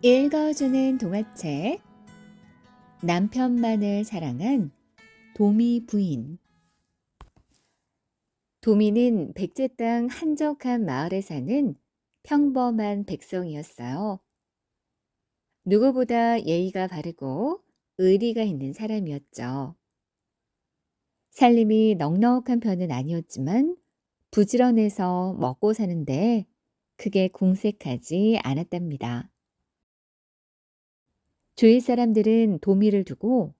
읽어주는 동화책 남편만을 사랑한 도미 부인. 도미는 백제 땅 한적한 마을에 사는 평범한 백성이었어요. 누구보다 예의가 바르고 의리가 있는 사람이었죠. 살림이 넉넉한 편은 아니었지만 부지런해서 먹고 사는데 크게 궁색하지 않았답니다. 주위 사람들은 도미를 두고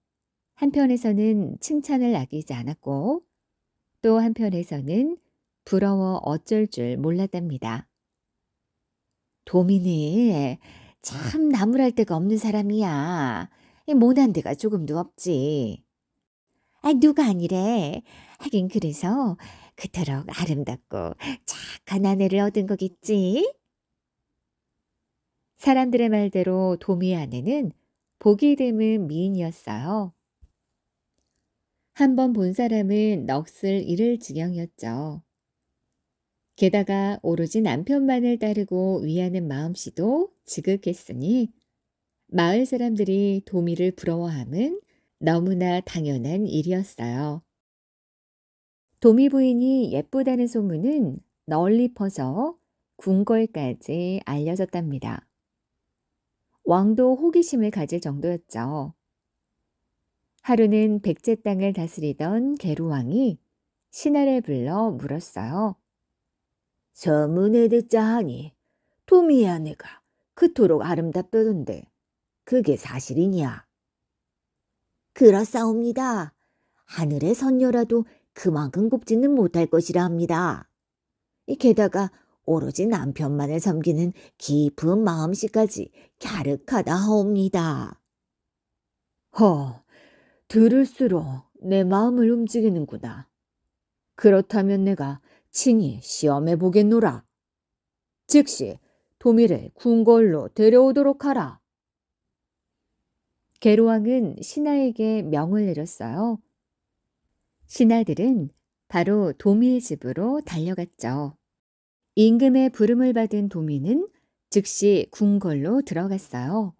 한편에서는 칭찬을 아끼지 않았고 또 한편에서는 부러워 어쩔 줄 몰랐답니다. 도미는 참 나무랄 데가 없는 사람이야. 못한 데가 조금도 없지. 누가 아니래. 하긴 그래서 그토록 아름답고 착한 아내를 얻은 거겠지. 사람들의 말대로 도미의 아내는 보기 드문 미인이었어요. 한 번 본 사람은 넋을 잃을 지경이었죠. 게다가 오로지 남편만을 따르고 위하는 마음씨도 지극했으니 마을 사람들이 도미를 부러워함은 너무나 당연한 일이었어요. 도미 부인이 예쁘다는 소문은 널리 퍼져 궁궐까지 알려졌답니다. 왕도 호기심을 가질 정도였죠. 하루는 백제 땅을 다스리던 계루왕이 신하를 불러 물었어요. 소문에 듣자 하니 도미의 아내가 그토록 아름답다던데 그게 사실이냐? 그렇사옵니다. 하늘의 선녀라도 그만큼 곱지는 못할 것이라 합니다. 게다가 오로지 남편만을 섬기는 깊은 마음씨까지 갸륵하다 하옵니다. 들을수록 내 마음을 움직이는구나. 그렇다면 내가 친히 시험해 보겠노라. 즉시 도미를 궁궐로 데려오도록 하라. 계루왕은 신하에게 명을 내렸어요. 신하들은 바로 도미의 집으로 달려갔죠. 임금의 부름을 받은 도미는 즉시 궁궐로 들어갔어요.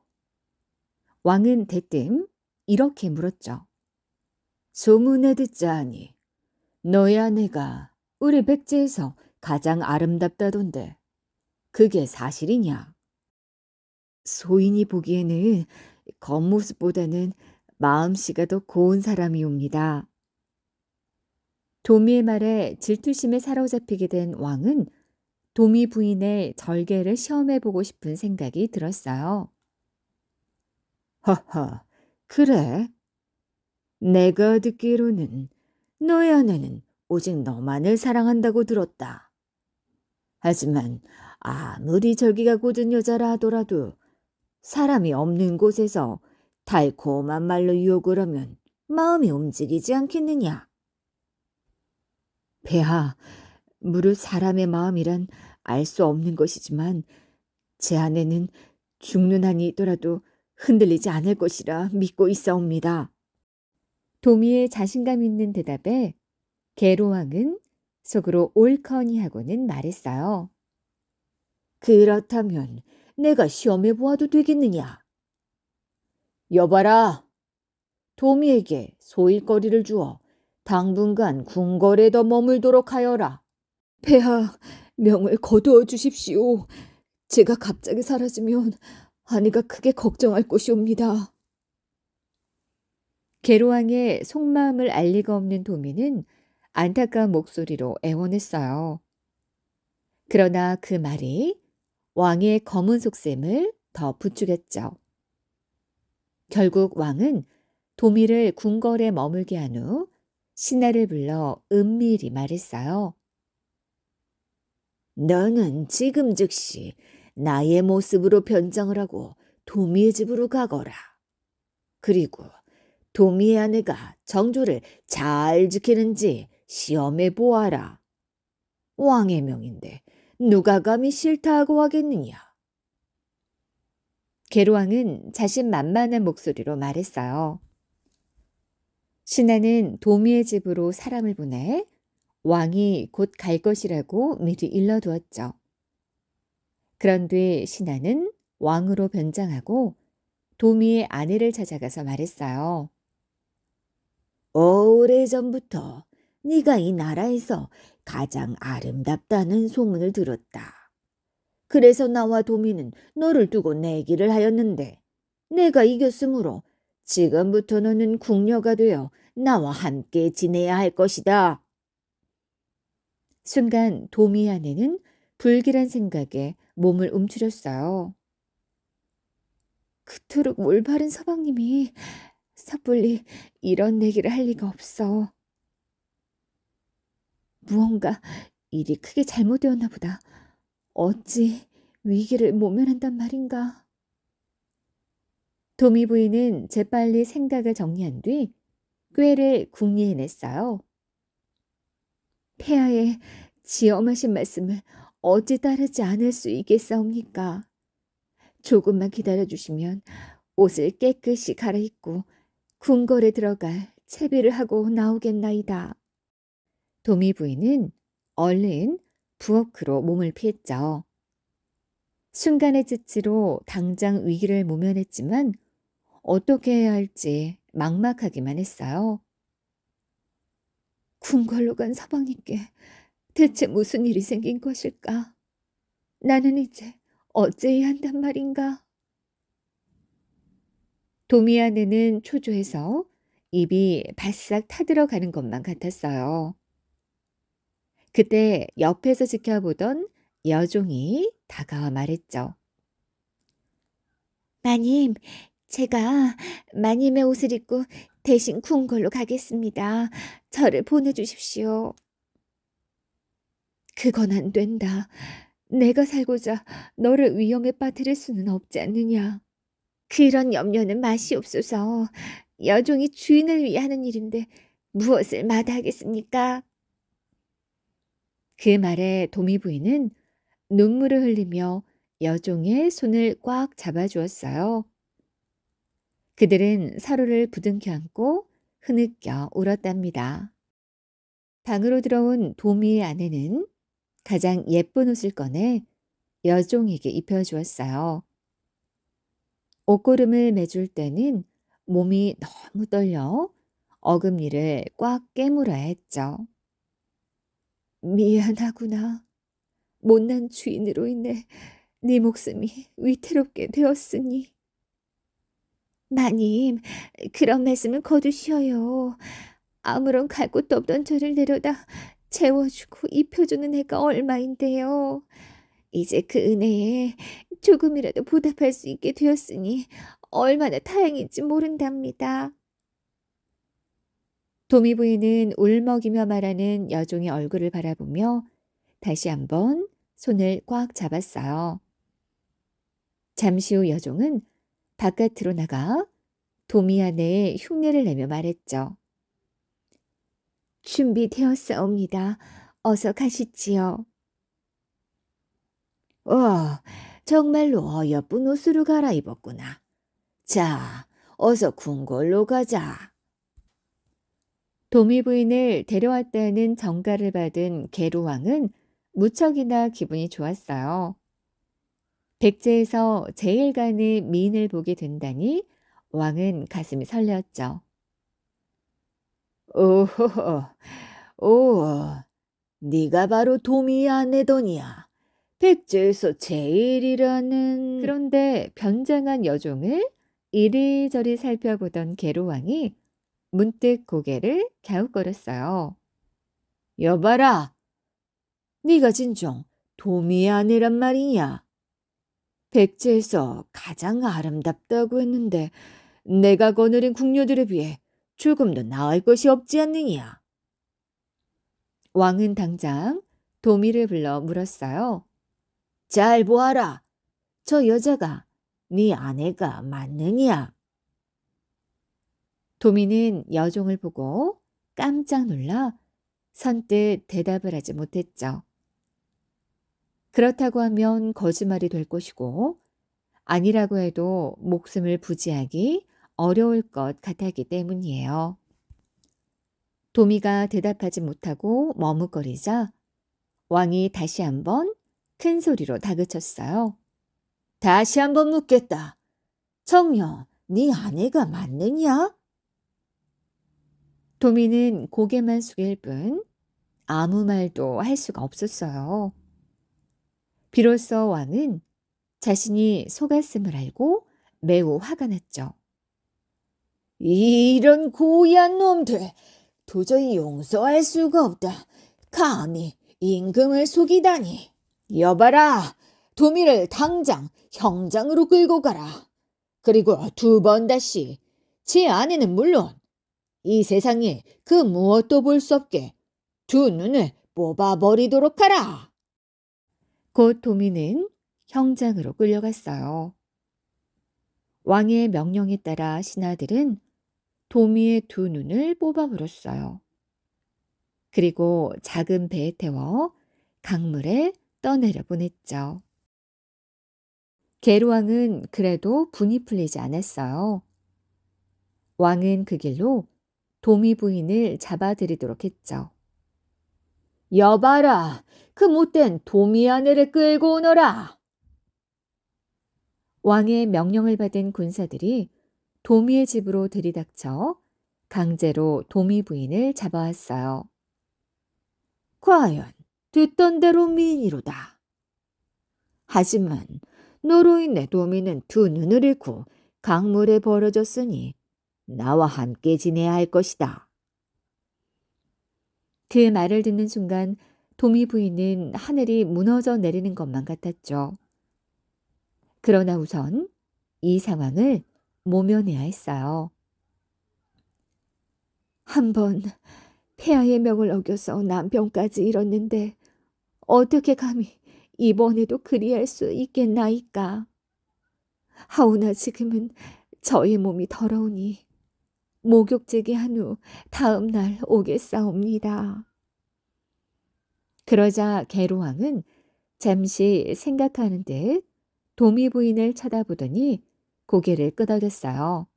왕은 대뜸 이렇게 물었죠. 소문에 듣자 하니 너의 아내가 우리 백제에서 가장 아름답다던데 그게 사실이냐? 소인이 보기에는 겉모습보다는 마음씨가 더 고운 사람이옵니다. 도미의 말에 질투심에 사로잡히게 된 왕은 도미 부인의 절개를 시험해보고 싶은 생각이 들었어요. 허허, 그래? 내가 듣기로는 너의 아내는 오직 너만을 사랑한다고 들었다. 하지만 아무리 절기가 고든 여자라 하더라도 사람이 없는 곳에서 달콤한 말로 유혹을 하면 마음이 움직이지 않겠느냐? 폐하, 무릇 사람의 마음이란 알 수 없는 것이지만 제 아내는 죽는 한이 있더라도 흔들리지 않을 것이라 믿고 있사옵니다. 도미의 자신감 있는 대답에 계로왕은 속으로 옳거니 하고는 말했어요. 그렇다면 내가 시험해 보아도 되겠느냐? 여봐라. 도미에게 소일거리를 주어 당분간 궁궐에 더 머물도록 하여라. 폐하, 명을 거두어 주십시오. 제가 갑자기 사라지면 아내가 크게 걱정할 것이옵니다. 계로왕의 속마음을 알 리가 없는 도미는 안타까운 목소리로 애원했어요. 그러나 그 말이 왕의 검은 속셈을 더 부추겼죠. 결국 왕은 도미를 궁궐에 머물게 한 후 신하를 불러 은밀히 말했어요. 너는 지금 즉시 나의 모습으로 변장을 하고 도미의 집으로 가거라. 그리고 도미의 아내가 정조를 잘 지키는지 시험해 보아라. 왕의 명인데 누가 감히 싫다고 하겠느냐? 계로왕은 자신만만한 목소리로 말했어요. 신하는 도미의 집으로 사람을 보내 왕이 곧 갈 것이라고 미리 일러두었죠. 그런 뒤 신하는 왕으로 변장하고 도미의 아내를 찾아가서 말했어요. 오래전부터 네가 이 나라에서 가장 아름답다는 소문을 들었다. 그래서 나와 도미는 너를 두고 내기를 하였는데 내가 이겼으므로 지금부터 너는 궁녀가 되어 나와 함께 지내야 할 것이다. 순간 도미의 아내는 불길한 생각에 몸을 움츠렸어요. 그토록 올바른 서방님이 섣불리 이런 내기를 할 리가 없어. 무언가 일이 크게 잘못되었나 보다. 어찌 위기를 모면한단 말인가. 도미 부인은 재빨리 생각을 정리한 뒤 꾀를 궁리해냈어요. 폐하의 지엄하신 말씀을 어찌 따르지 않을 수 있겠사옵니까? 조금만 기다려주시면 옷을 깨끗이 갈아입고 궁궐에 들어갈 채비를 하고 나오겠나이다. 도미 부인은 얼른 부엌으로 몸을 피했죠. 순간의 지치로 당장 위기를 모면했지만 어떻게 해야 할지 막막하기만 했어요. 궁궐로 간 서방님께 대체 무슨 일이 생긴 것일까? 나는 이제 어찌해야 한단 말인가? 도미 아내는 초조해서 입이 바싹 타들어가는 것만 같았어요. 그때 옆에서 지켜보던 여종이 다가와 말했죠. 마님, 제가 마님의 옷을 입고 대신 궁궐로 가겠습니다. 저를 보내주십시오. 그건 안 된다. 내가 살고자 너를 위험에 빠뜨릴 수는 없지 않느냐. 그런 염려는 마시옵소서. 여종이 주인을 위해 하는 일인데 무엇을 마다하겠습니까? 그 말에 도미 부인은 눈물을 흘리며 여종의 손을 꽉 잡아주었어요. 그들은 서로를 부둥켜 안고 흐느껴 울었답니다. 방으로 들어온 도미의 아내는 가장 예쁜 옷을 꺼내 여종에게 입혀주었어요. 옷고름을 매줄 때는 몸이 너무 떨려 어금니를 꽉 깨물어야 했죠. 미안하구나. 못난 주인으로 인해 네 목숨이 위태롭게 되었으니. 마님, 그런 말씀을 거두시어요. 아무런 갈 곳도 없던 저를 내려다 재워주고 입혀주는 애가 얼마인데요. 이제 그 은혜에 조금이라도 보답할 수 있게 되었으니 얼마나 다행인지 모른답니다. 도미 부인은 울먹이며 말하는 여종의 얼굴을 바라보며 다시 한번 손을 꽉 잡았어요. 잠시 후 여종은 바깥으로 나가 도미 아내의 흉내를 내며 말했죠. 준비되었사옵니다. 어서 가시지요. 정말로 어여쁜 옷으로 갈아입었구나. 자, 어서 궁궐로 가자. 도미 부인을 데려왔다는 정가를 받은 게루왕은 무척이나 기분이 좋았어요. 백제에서 제일간의 미인을 보게 된다니 왕은 가슴이 설레었죠. 오호호, 오, 네가 바로 도미의 아내더니야. 백제에서 제일이라는. 그런데 변장한 여종을 이리저리 살펴보던 게루왕이 문득 고개를 갸웃거렸어요. 여봐라, 네가 진정 도미의 아내란 말이냐? 백제에서 가장 아름답다고 했는데 내가 거느린 궁녀들에 비해 조금도 나을 것이 없지 않느냐? 왕은 당장 도미를 불러 물었어요. 잘 보아라. 저 여자가 네 아내가 맞느냐? 도미는 여종을 보고 깜짝 놀라 선뜻 대답을 하지 못했죠. 그렇다고 하면 거짓말이 될 것이고 아니라고 해도 목숨을 부지하기 어려울 것 같았기 때문이에요. 도미가 대답하지 못하고 머뭇거리자 왕이 다시 한번 큰 소리로 다그쳤어요. 다시 한번 묻겠다. 정녕, 네 아내가 맞느냐? 도미는 고개만 숙일 뿐 아무 말도 할 수가 없었어요. 비로소 왕은 자신이 속았음을 알고 매우 화가 났죠. 이런 고얀 놈들, 도저히 용서할 수가 없다. 감히 임금을 속이다니. 여봐라, 도미를 당장 형장으로 끌고 가라. 그리고 두 번 다시 제 아내는 물론 이 세상에 그 무엇도 볼 수 없게 두 눈을 뽑아버리도록 하라. 곧 도미는 형장으로 끌려갔어요. 왕의 명령에 따라 신하들은 도미의 두 눈을 뽑아버렸어요. 그리고 작은 배에 태워 강물에 떠내려 보냈죠. 게르왕은 그래도 분이 풀리지 않았어요. 왕은 그 길로 도미 부인을 잡아들이도록 했죠. 여봐라, 그 못된 도미 아내를 끌고 오너라. 왕의 명령을 받은 군사들이 도미의 집으로 들이닥쳐 강제로 도미 부인을 잡아왔어요. 과연 듣던 대로 미인이로다. 하지만 너로 인해 도미는 두 눈을 잃고 강물에 버려졌으니 나와 함께 지내야 할 것이다. 그 말을 듣는 순간 도미 부인은 하늘이 무너져 내리는 것만 같았죠. 그러나 우선 이 상황을 모면해야 했어요. 한번 폐하의 명을 어겨서 남편까지 잃었는데 어떻게 감히 이번에도 그리할 수 있겠나이까. 하오나 지금은 저의 몸이 더러우니 목욕제기 한 후 다음 날 오겠사옵니다. 그러자 게르왕은 잠시 생각하는 듯 도미 부인을 쳐다보더니 고개를 끄덕였어요.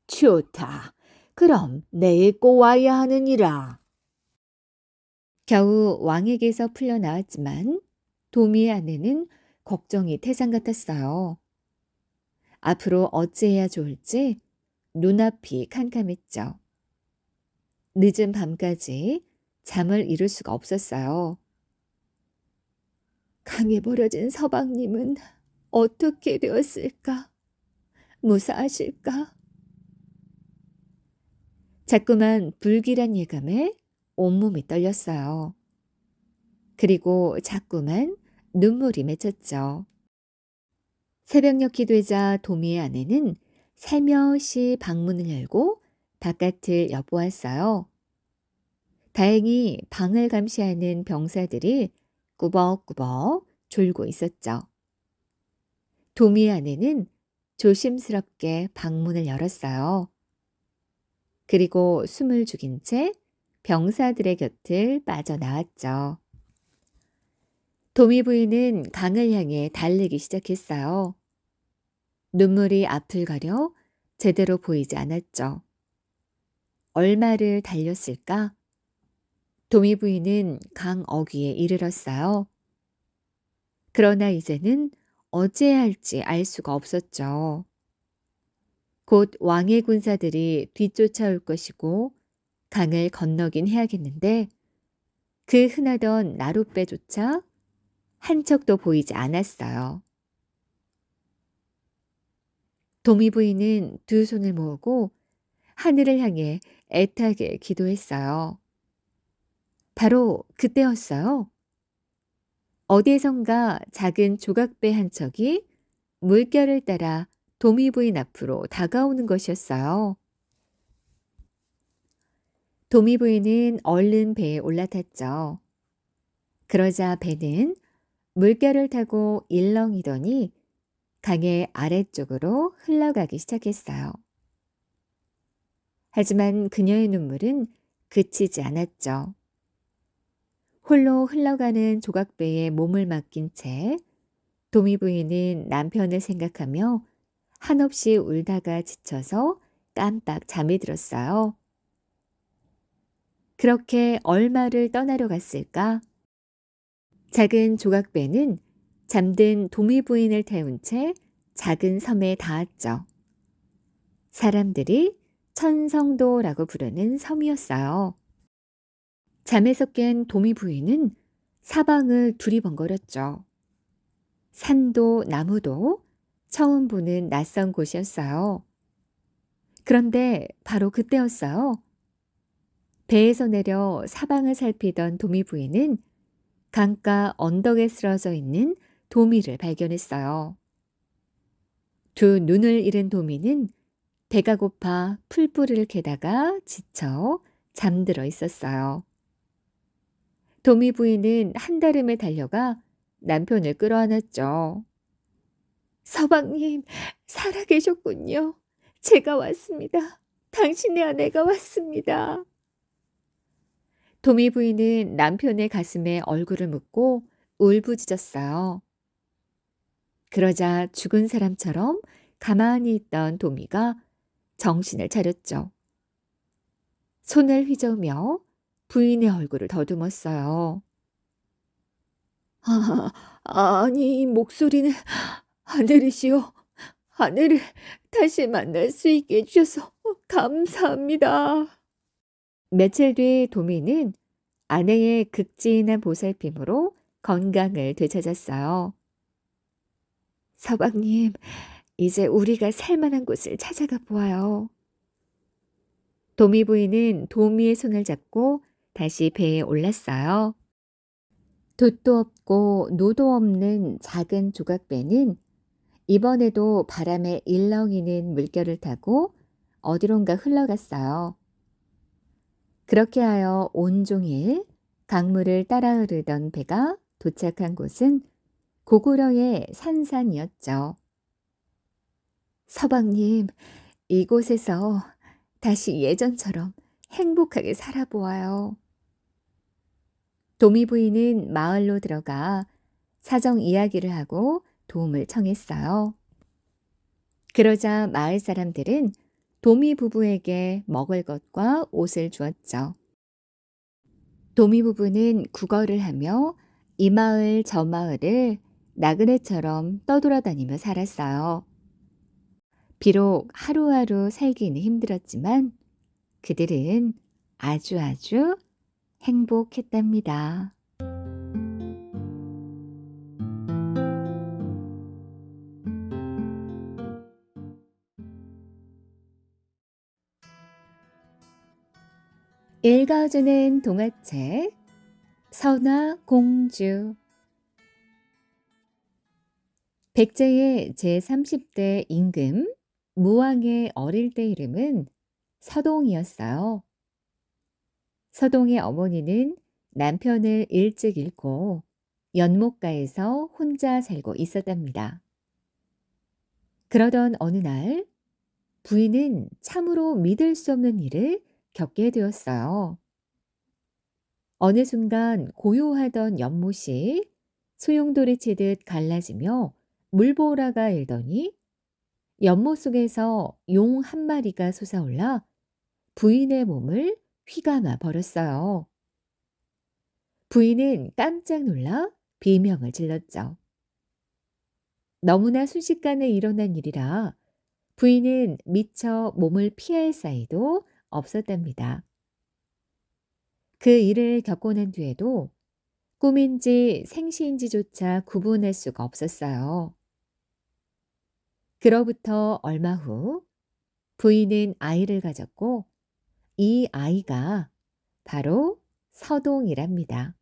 좋다. 그럼 내일 꼭 와야 하느니라. 겨우 왕에게서 풀려나왔지만 도미의 아내는 걱정이 태산 같았어요. 앞으로 어찌해야 좋을지 눈앞이 캄캄했죠. 늦은 밤까지 잠을 이룰 수가 없었어요. 강에 버려진 서방님은 어떻게 되었을까? 무사하실까? 자꾸만 불길한 예감에 온몸이 떨렸어요. 그리고 자꾸만 눈물이 맺혔죠. 새벽녘이 되자 도미의 아내는 살며시 방문을 열고 바깥을 엿보았어요. 다행히 방을 감시하는 병사들이 꾸벅꾸벅 졸고 있었죠. 도미의 아내는 조심스럽게 방문을 열었어요. 그리고 숨을 죽인 채 병사들의 곁을 빠져나왔죠. 도미 부인은 강을 향해 달리기 시작했어요. 눈물이 앞을 가려 제대로 보이지 않았죠. 얼마를 달렸을까? 도미 부인은 강 어귀에 이르렀어요. 그러나 이제는 어찌해야 할지 알 수가 없었죠. 곧 왕의 군사들이 뒤쫓아올 것이고 강을 건너긴 해야겠는데 그 흔하던 나룻배조차 한 척도 보이지 않았어요. 도미 부인은 두 손을 모으고 하늘을 향해 애타게 기도했어요. 바로 그때였어요. 어디선가 작은 조각배 한 척이 물결을 따라 도미 부인 앞으로 다가오는 것이었어요. 도미 부인은 얼른 배에 올라탔죠. 그러자 배는 물결을 타고 일렁이더니 강의 아래쪽으로 흘러가기 시작했어요. 하지만 그녀의 눈물은 그치지 않았죠. 홀로 흘러가는 조각배에 몸을 맡긴 채 도미 부인은 남편을 생각하며 한없이 울다가 지쳐서 깜빡 잠이 들었어요. 그렇게 얼마를 떠나려 갔을까? 작은 조각배는 잠든 도미 부인을 태운 채 작은 섬에 닿았죠. 사람들이 천성도라고 부르는 섬이었어요. 잠에서 깬 도미 부인은 사방을 두리번거렸죠. 산도 나무도 처음 보는 낯선 곳이었어요. 그런데 바로 그때였어요. 배에서 내려 사방을 살피던 도미 부인은 강가 언덕에 쓰러져 있는 도미를 발견했어요. 두 눈을 잃은 도미는 배가 고파 풀뿌리를 캐다가 지쳐 잠들어 있었어요. 도미 부인은 한달음에 달려가 남편을 끌어안았죠. 서방님, 살아계셨군요. 제가 왔습니다. 당신의 아내가 왔습니다. 도미 부인은 남편의 가슴에 얼굴을 묻고 울부짖었어요. 그러자 죽은 사람처럼 가만히 있던 도미가 정신을 차렸죠. 손을 휘저으며 부인의 얼굴을 더듬었어요. 아, 아니, 목소리는 하늘이시여. 하늘을 다시 만날 수 있게 해주셔서 감사합니다. 며칠 뒤 도미는 아내의 극진한 보살핌으로 건강을 되찾았어요. 서방님, 이제 우리가 살만한 곳을 찾아가 보아요. 도미 부인은 도미의 손을 잡고 다시 배에 올랐어요. 돛도 없고 노도 없는 작은 조각배는 이번에도 바람에 일렁이는 물결을 타고 어디론가 흘러갔어요. 그렇게 하여 온종일 강물을 따라 흐르던 배가 도착한 곳은 고구려의 산산이었죠. 서방님, 이곳에서 다시 예전처럼 행복하게 살아보아요. 도미 부인은 마을로 들어가 사정 이야기를 하고 도움을 청했어요. 그러자 마을 사람들은 도미 부부에게 먹을 것과 옷을 주었죠. 도미 부부는 구걸을 하며 이 마을 저 마을을 나그네처럼 떠돌아다니며 살았어요. 비록 하루하루 살기는 힘들었지만 그들은 아주 행복했답니다. 읽어주는 동화책 선화공주. 백제의 제30대 임금 무왕의 어릴 때 이름은 서동이었어요. 서동의 어머니는 남편을 일찍 잃고 연못가에서 혼자 살고 있었답니다. 그러던 어느 날 부인은 참으로 믿을 수 없는 일을 겪게 되었어요. 어느 순간 고요하던 연못이 소용돌이 치듯 갈라지며 물보라가 일더니 연못 속에서 용 한 마리가 솟아올라 부인의 몸을 휘감아 버렸어요. 부인은 깜짝 놀라 비명을 질렀죠. 너무나 순식간에 일어난 일이라 부인은 미처 몸을 피할 사이도 없었답니다. 그 일을 겪고 난 뒤에도 꿈인지 생시인지조차 구분할 수가 없었어요. 그로부터 얼마 후 부인은 아이를 가졌고 이 아이가 바로 서동이랍니다.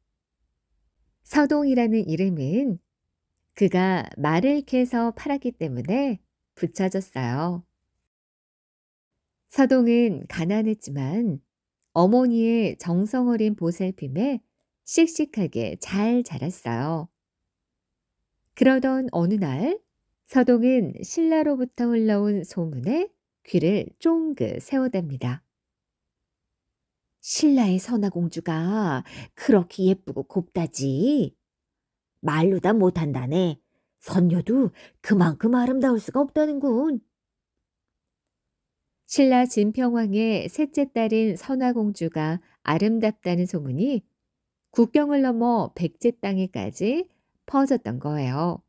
서동이라는 이름은 그가 말을 캐서 팔았기 때문에 붙여졌어요. 서동은 가난했지만 어머니의 정성 어린 보살핌에 씩씩하게 잘 자랐어요. 그러던 어느 날 서동은 신라로부터 흘러온 소문에 귀를 쫑긋 세우답니다. 신라의 선화공주가 그렇게 예쁘고 곱다지. 말로 다 못한다네. 선녀도 그만큼 아름다울 수가 없다는군. 신라 진평왕의 셋째 딸인 선화공주가 아름답다는 소문이 국경을 넘어 백제 땅에까지 퍼졌던 거예요.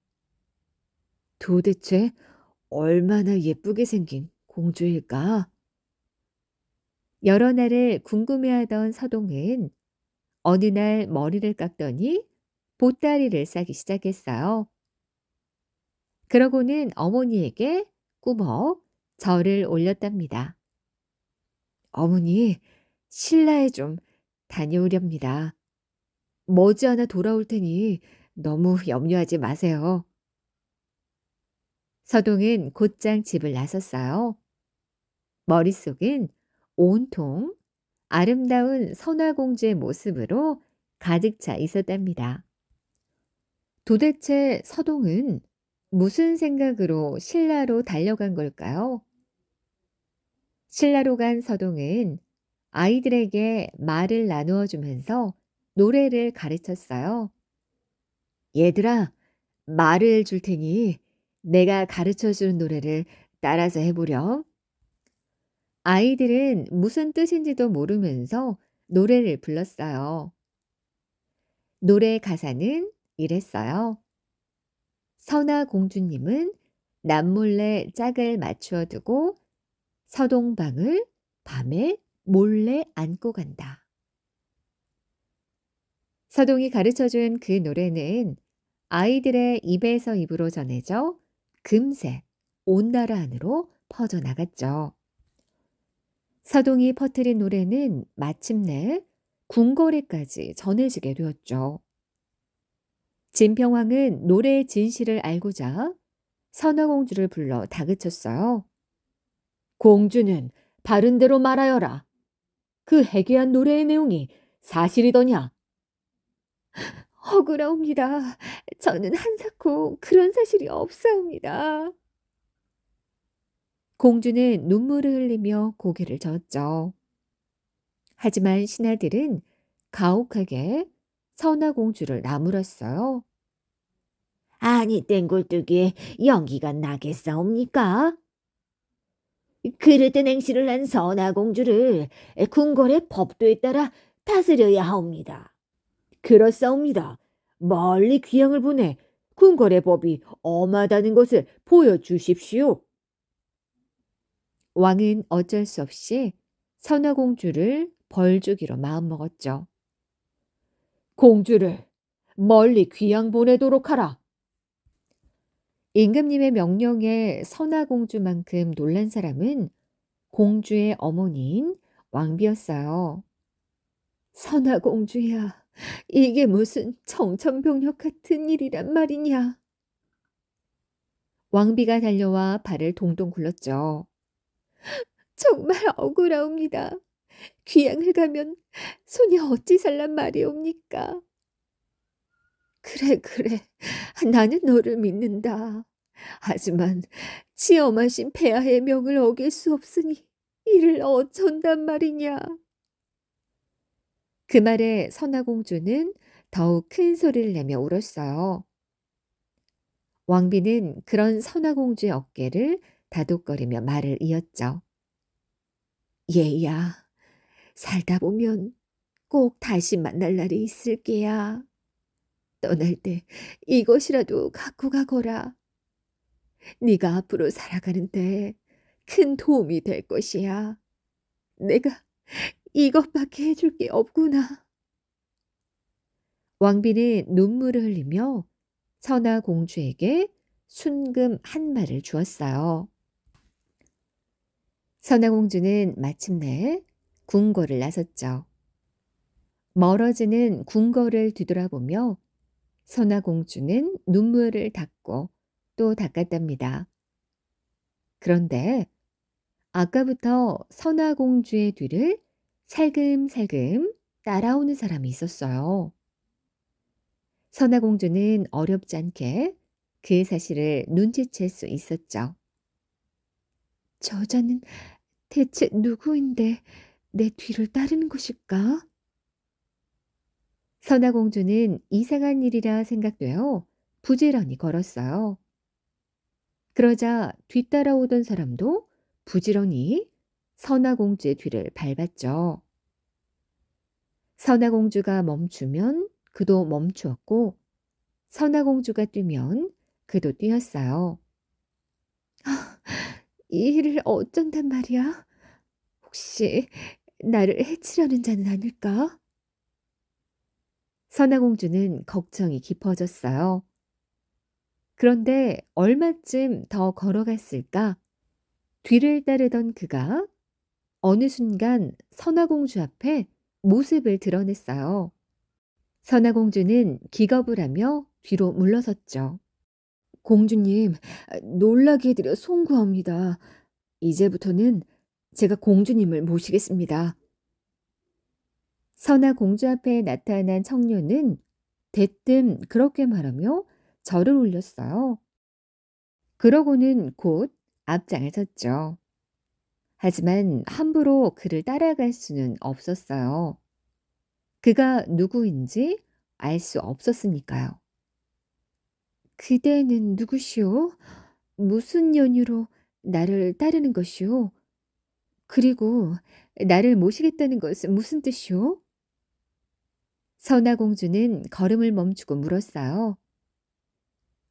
도대체 얼마나 예쁘게 생긴 공주일까? 여러 날을 궁금해하던 서동은 어느 날 머리를 깎더니 보따리를 싸기 시작했어요. 그러고는 어머니에게 꾸벅 절을 올렸답니다. 어머니, 신라에 좀 다녀오렵니다. 머지않아 돌아올 테니 너무 염려하지 마세요. 서동은 곧장 집을 나섰어요. 머릿속은 온통 아름다운 선화공주의 모습으로 가득 차 있었답니다. 도대체 서동은 무슨 생각으로 신라로 달려간 걸까요? 신라로 간 서동은 아이들에게 말을 나누어 주면서 노래를 가르쳤어요. 얘들아, 말을 줄 테니 내가 가르쳐 주는 노래를 따라서 해보렴. 아이들은 무슨 뜻인지도 모르면서 노래를 불렀어요. 노래 가사는 이랬어요. 선아 공주님은 남몰래 짝을 맞추어 두고 서동방을 밤에 몰래 안고 간다. 서동이 가르쳐준 그 노래는 아이들의 입에서 입으로 전해져 금세 온 나라 안으로 퍼져나갔죠. 서동이 퍼뜨린 노래는 마침내 궁궐에까지 전해지게 되었죠. 진평왕은 노래의 진실을 알고자 선화공주를 불러 다그쳤어요. 공주는 바른 대로 말하여라. 그 해괴한 노래의 내용이 사실이더냐? 억울하옵니다. 저는 한사코 그런 사실이 없사옵니다. 공주는 눈물을 흘리며 고개를 저었죠. 하지만 신하들은 가혹하게 선화공주를 나무랐어요. 아니 땡굴뚝이 연기가 나겠사옵니까? 그릇된 행실을 한 선화공주를 궁궐의 법도에 따라 다스려야 하옵니다. 그렇사옵니다. 멀리 귀양을 보내 궁궐의 법이 엄하다는 것을 보여주십시오. 왕은 어쩔 수 없이 선화공주를 벌주기로 마음먹었죠. 공주를 멀리 귀양 보내도록 하라. 임금님의 명령에 선화공주만큼 놀란 사람은 공주의 어머니인 왕비였어요. 선화공주야, 이게 무슨 청천벽력 같은 일이란 말이냐. 왕비가 달려와 발을 동동 굴렀죠. 정말 억울하옵니다. 귀양을 가면 손이 어찌 살란 말이옵니까? 그래, 그래. 나는 너를 믿는다. 하지만 치엄하신 폐하의 명을 어길 수 없으니 이를 어쩐단 말이냐. 그 말에 선화공주는 더욱 큰 소리를 내며 울었어요. 왕비는 그런 선화공주의 어깨를 다독거리며 말을 이었죠. 얘야, 살다 보면 꼭 다시 만날 날이 있을 게야. 떠날 때 이것이라도 갖고 가거라. 네가 앞으로 살아가는데 큰 도움이 될 것이야. 내가 이것밖에 해줄 게 없구나. 왕비는 눈물을 흘리며 선화 공주에게 순금 한 말을 주었어요. 선화 공주는 마침내 궁궐을 나섰죠. 멀어지는 궁궐을 뒤돌아보며 선화 공주는 눈물을 닦고 또 닦았답니다. 그런데 아까부터 선화 공주의 뒤를 살금살금 따라오는 사람이 있었어요. 선화 공주는 어렵지 않게 그 사실을 눈치챌 수 있었죠. 저자는 대체 누구인데 내 뒤를 따르는 것일까? 선화 공주는 이상한 일이라 생각되어 부지런히 걸었어요. 그러자 뒤따라오던 사람도 부지런히 선화 공주의 뒤를 밟았죠. 선화 공주가 멈추면 그도 멈추었고 선화공주가 뛰면 그도 뛰었어요. 이 일을 어쩐단 말이야? 혹시 나를 해치려는 자는 아닐까? 선화공주는 걱정이 깊어졌어요. 그런데 얼마쯤 더 걸어갔을까? 뒤를 따르던 그가 어느 순간 선화공주 앞에 모습을 드러냈어요. 선화공주는 기겁을 하며 뒤로 물러섰죠. 공주님, 놀라게 해드려 송구합니다. 이제부터는 제가 공주님을 모시겠습니다. 선화공주 앞에 나타난 청년은 대뜸 그렇게 말하며 절을 올렸어요. 그러고는 곧 앞장을 섰죠. 하지만 함부로 그를 따라갈 수는 없었어요. 그가 누구인지 알 수 없었으니까요. 그대는 누구시오? 무슨 연유로 나를 따르는 것이오? 그리고 나를 모시겠다는 것은 무슨 뜻이오? 선화공주는 걸음을 멈추고 물었어요.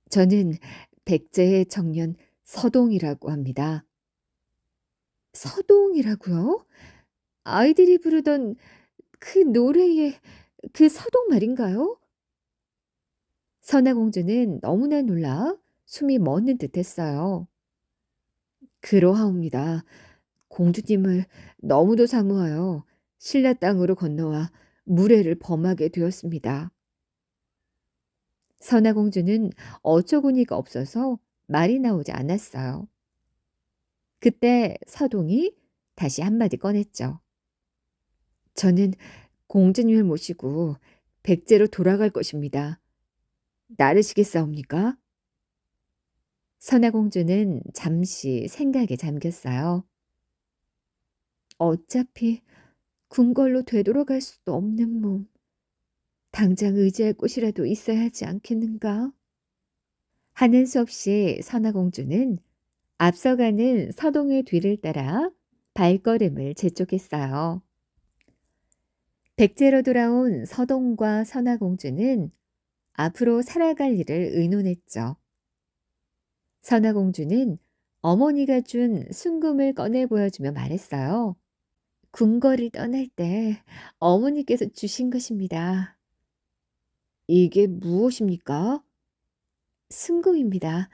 저는 백제의 청년 서동이라고 합니다. 서동이라고요? 아이들이 부르던 그 노래의 그 서동 말인가요? 선화공주는 너무나 놀라 숨이 멎는 듯했어요. 그러하옵니다. 공주님을 너무도 사모하여 신라 땅으로 건너와 무례를 범하게 되었습니다. 선화공주는 어처구니가 없어서 말이 나오지 않았어요. 그때 서동이 다시 한마디 꺼냈죠. 저는 공주님을 모시고 백제로 돌아갈 것입니다. 나르시겠사옵니까? 선화공주는 잠시 생각에 잠겼어요. 어차피 궁궐로 되돌아갈 수도 없는 몸. 당장 의지할 곳이라도 있어야 하지 않겠는가? 하는 수 없이 선화공주는 앞서가는 서동의 뒤를 따라 발걸음을 재촉했어요. 백제로 돌아온 서동과 선화공주는 앞으로 살아갈 일을 의논했죠. 선화공주는 어머니가 준 순금을 꺼내 보여주며 말했어요. 궁궐을 떠날 때 어머니께서 주신 것입니다. 이게 무엇입니까? 순금입니다.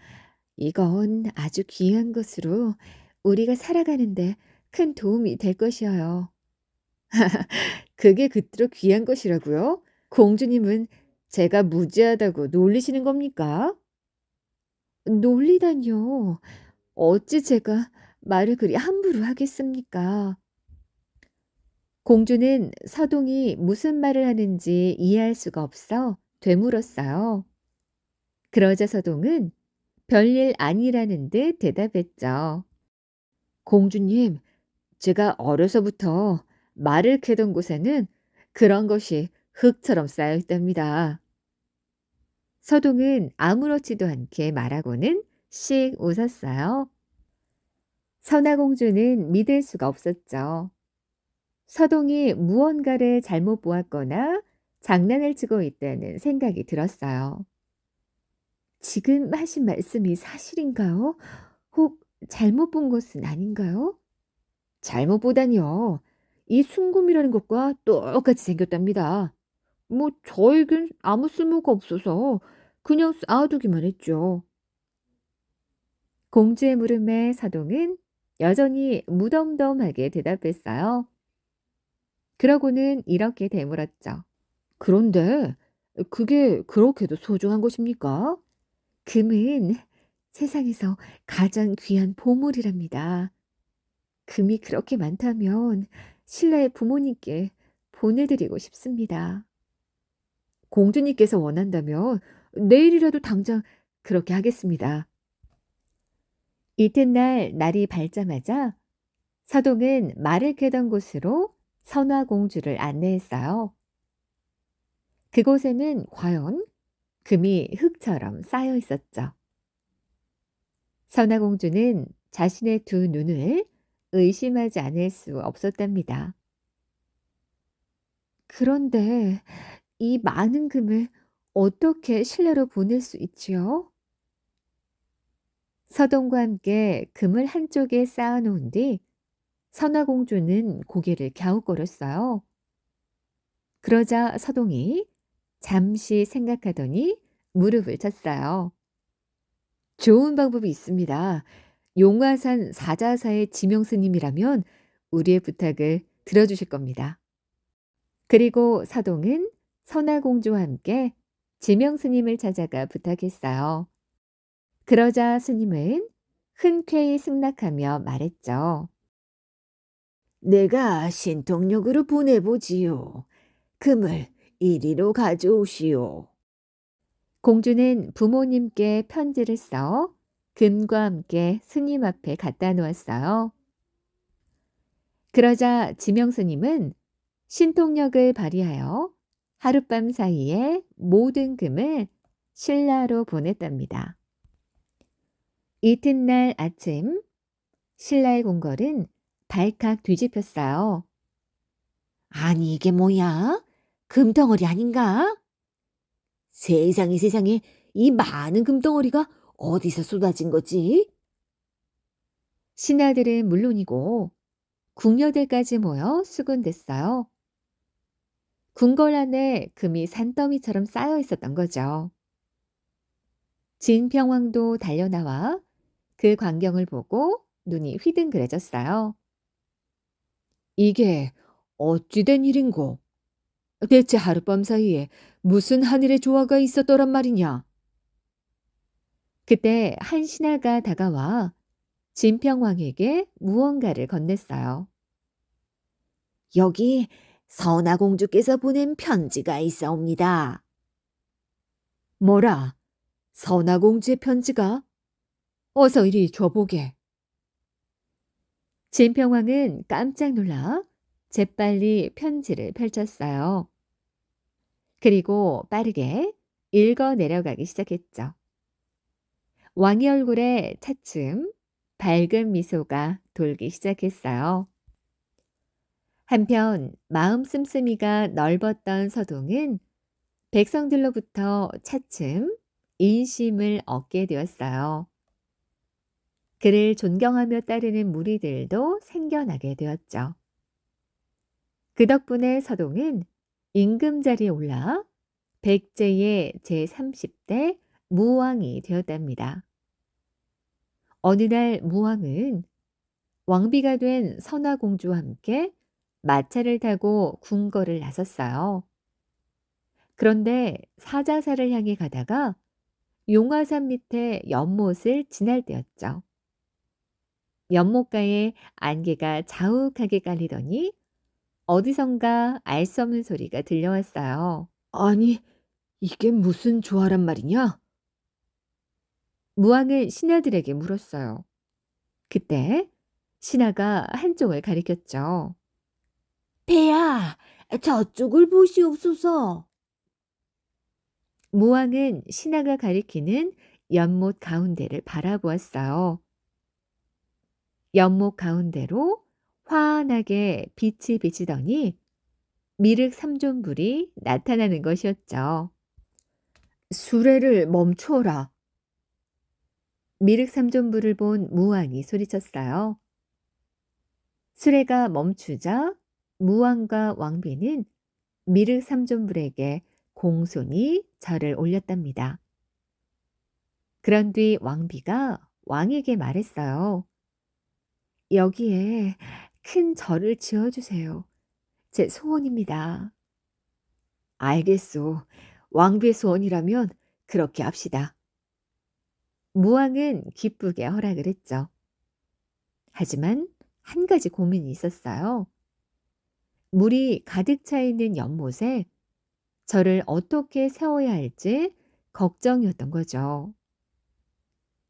이건 아주 귀한 것으로 우리가 살아가는데 큰 도움이 될 것이어요. 그게 그토록 귀한 것이라고요? 공주님은 제가 무지하다고 놀리시는 겁니까? 놀리다뇨. 어찌 제가 말을 그리 함부로 하겠습니까? 공주는 서동이 무슨 말을 하는지 이해할 수가 없어 되물었어요. 그러자 서동은 별일 아니라는 듯 대답했죠. 공주님, 제가 어려서부터 말을 캐던 곳에는 그런 것이 흙처럼 쌓여 있답니다. 서동은 아무렇지도 않게 말하고는 씩 웃었어요. 선화공주는 믿을 수가 없었죠. 서동이 무언가를 잘못 보았거나 장난을 치고 있다는 생각이 들었어요. 지금 하신 말씀이 사실인가요? 혹 잘못 본 것은 아닌가요? 잘못 보다니요. 이 순금이라는 것과 똑같이 생겼답니다. 뭐 저에겐 아무 쓸모가 없어서 그냥 쌓아두기만 했죠. 공주의 물음에 서동은 여전히 무덤덤하게 대답했어요. 그러고는 이렇게 되물었죠. 그런데 그게 그렇게도 소중한 것입니까? 금은 세상에서 가장 귀한 보물이랍니다. 금이 그렇게 많다면 신라의 부모님께 보내드리고 싶습니다. 공주님께서 원한다면 내일이라도 당장 그렇게 하겠습니다. 이튿날 날이 밝자마자 서동은 말을 캐던 곳으로 선화공주를 안내했어요. 그곳에는 과연 금이 흙처럼 쌓여 있었죠. 선화공주는 자신의 두 눈을 의심하지 않을 수 없었답니다. 그런데 이 많은 금을 어떻게 신라로 보낼 수 있지요? 서동과 함께 금을 한쪽에 쌓아 놓은 뒤 선화공주는 고개를 갸웃거렸어요. 그러자 서동이 잠시 생각하더니 무릎을 쳤어요. 좋은 방법이 있습니다. 용화산 사자사의 지명스님이라면 우리의 부탁을 들어주실 겁니다. 그리고 서동은 선화공주와 함께 지명스님을 찾아가 부탁했어요. 그러자 스님은 흔쾌히 승낙하며 말했죠. 내가 신통력으로 보내보지요. 금을 이리로 가져오시오. 공주는 부모님께 편지를 써 금과 함께 스님 앞에 갖다 놓았어요. 그러자 지명스님은 신통력을 발휘하여 하룻밤 사이에 모든 금을 신라로 보냈답니다. 이튿날 아침 신라의 궁궐은 발칵 뒤집혔어요. 아니, 이게 뭐야? 금덩어리 아닌가? 세상에 세상에, 이 많은 금덩어리가 어디서 쏟아진 거지? 신하들은 물론이고 궁녀들까지 모여 수군댔어요. 궁궐 안에 금이 산더미처럼 쌓여 있었던 거죠. 진평왕도 달려나와 그 광경을 보고 눈이 휘둥그레졌어요. 이게 어찌된 일인고? 대체 하룻밤 사이에 무슨 하늘의 조화가 있었더란 말이냐? 그때 한 신하가 다가와 진평왕에게 무언가를 건넸어요. 여기 선화공주께서 보낸 편지가 있사옵니다. 뭐라? 선화공주의 편지가? 어서 이리 줘보게. 진평왕은 깜짝 놀라 재빨리 편지를 펼쳤어요. 그리고 빠르게 읽어 내려가기 시작했죠. 왕의 얼굴에 차츰 밝은 미소가 돌기 시작했어요. 한편 마음 씀씀이가 넓었던 서동은 백성들로부터 차츰 인심을 얻게 되었어요. 그를 존경하며 따르는 무리들도 생겨나게 되었죠. 그 덕분에 서동은 임금 자리에 올라 백제의 제30대 무왕이 되었답니다. 어느 날 무왕은 왕비가 된 선화공주와 함께 마차를 타고 궁궐을 나섰어요. 그런데 사자사를 향해 가다가 용화산 밑에 연못을 지날 때였죠. 연못가에 안개가 자욱하게 깔리더니 어디선가 알 수 없는 소리가 들려왔어요. 아니, 이게 무슨 조화란 말이냐? 무왕은 신하들에게 물었어요. 그때 신하가 한쪽을 가리켰죠. 폐하, 저쪽을 보시옵소서. 무왕은 신하가 가리키는 연못 가운데를 바라보았어요. 연못 가운데로 환하게 빛이 비치더니 미륵 삼존불이 나타나는 것이었죠. 수레를 멈추어라. 미륵 삼존불을 본 무왕이 소리쳤어요. 수레가 멈추자 무왕과 왕비는 미륵 삼존불에게 공손히 절을 올렸답니다. 그런 뒤 왕비가 왕에게 말했어요. 여기에 큰 절을 지어주세요. 제 소원입니다. 알겠소. 왕비의 소원이라면 그렇게 합시다. 무왕은 기쁘게 허락을 했죠. 하지만 한 가지 고민이 있었어요. 물이 가득 차 있는 연못에 절을 어떻게 세워야 할지 걱정이었던 거죠.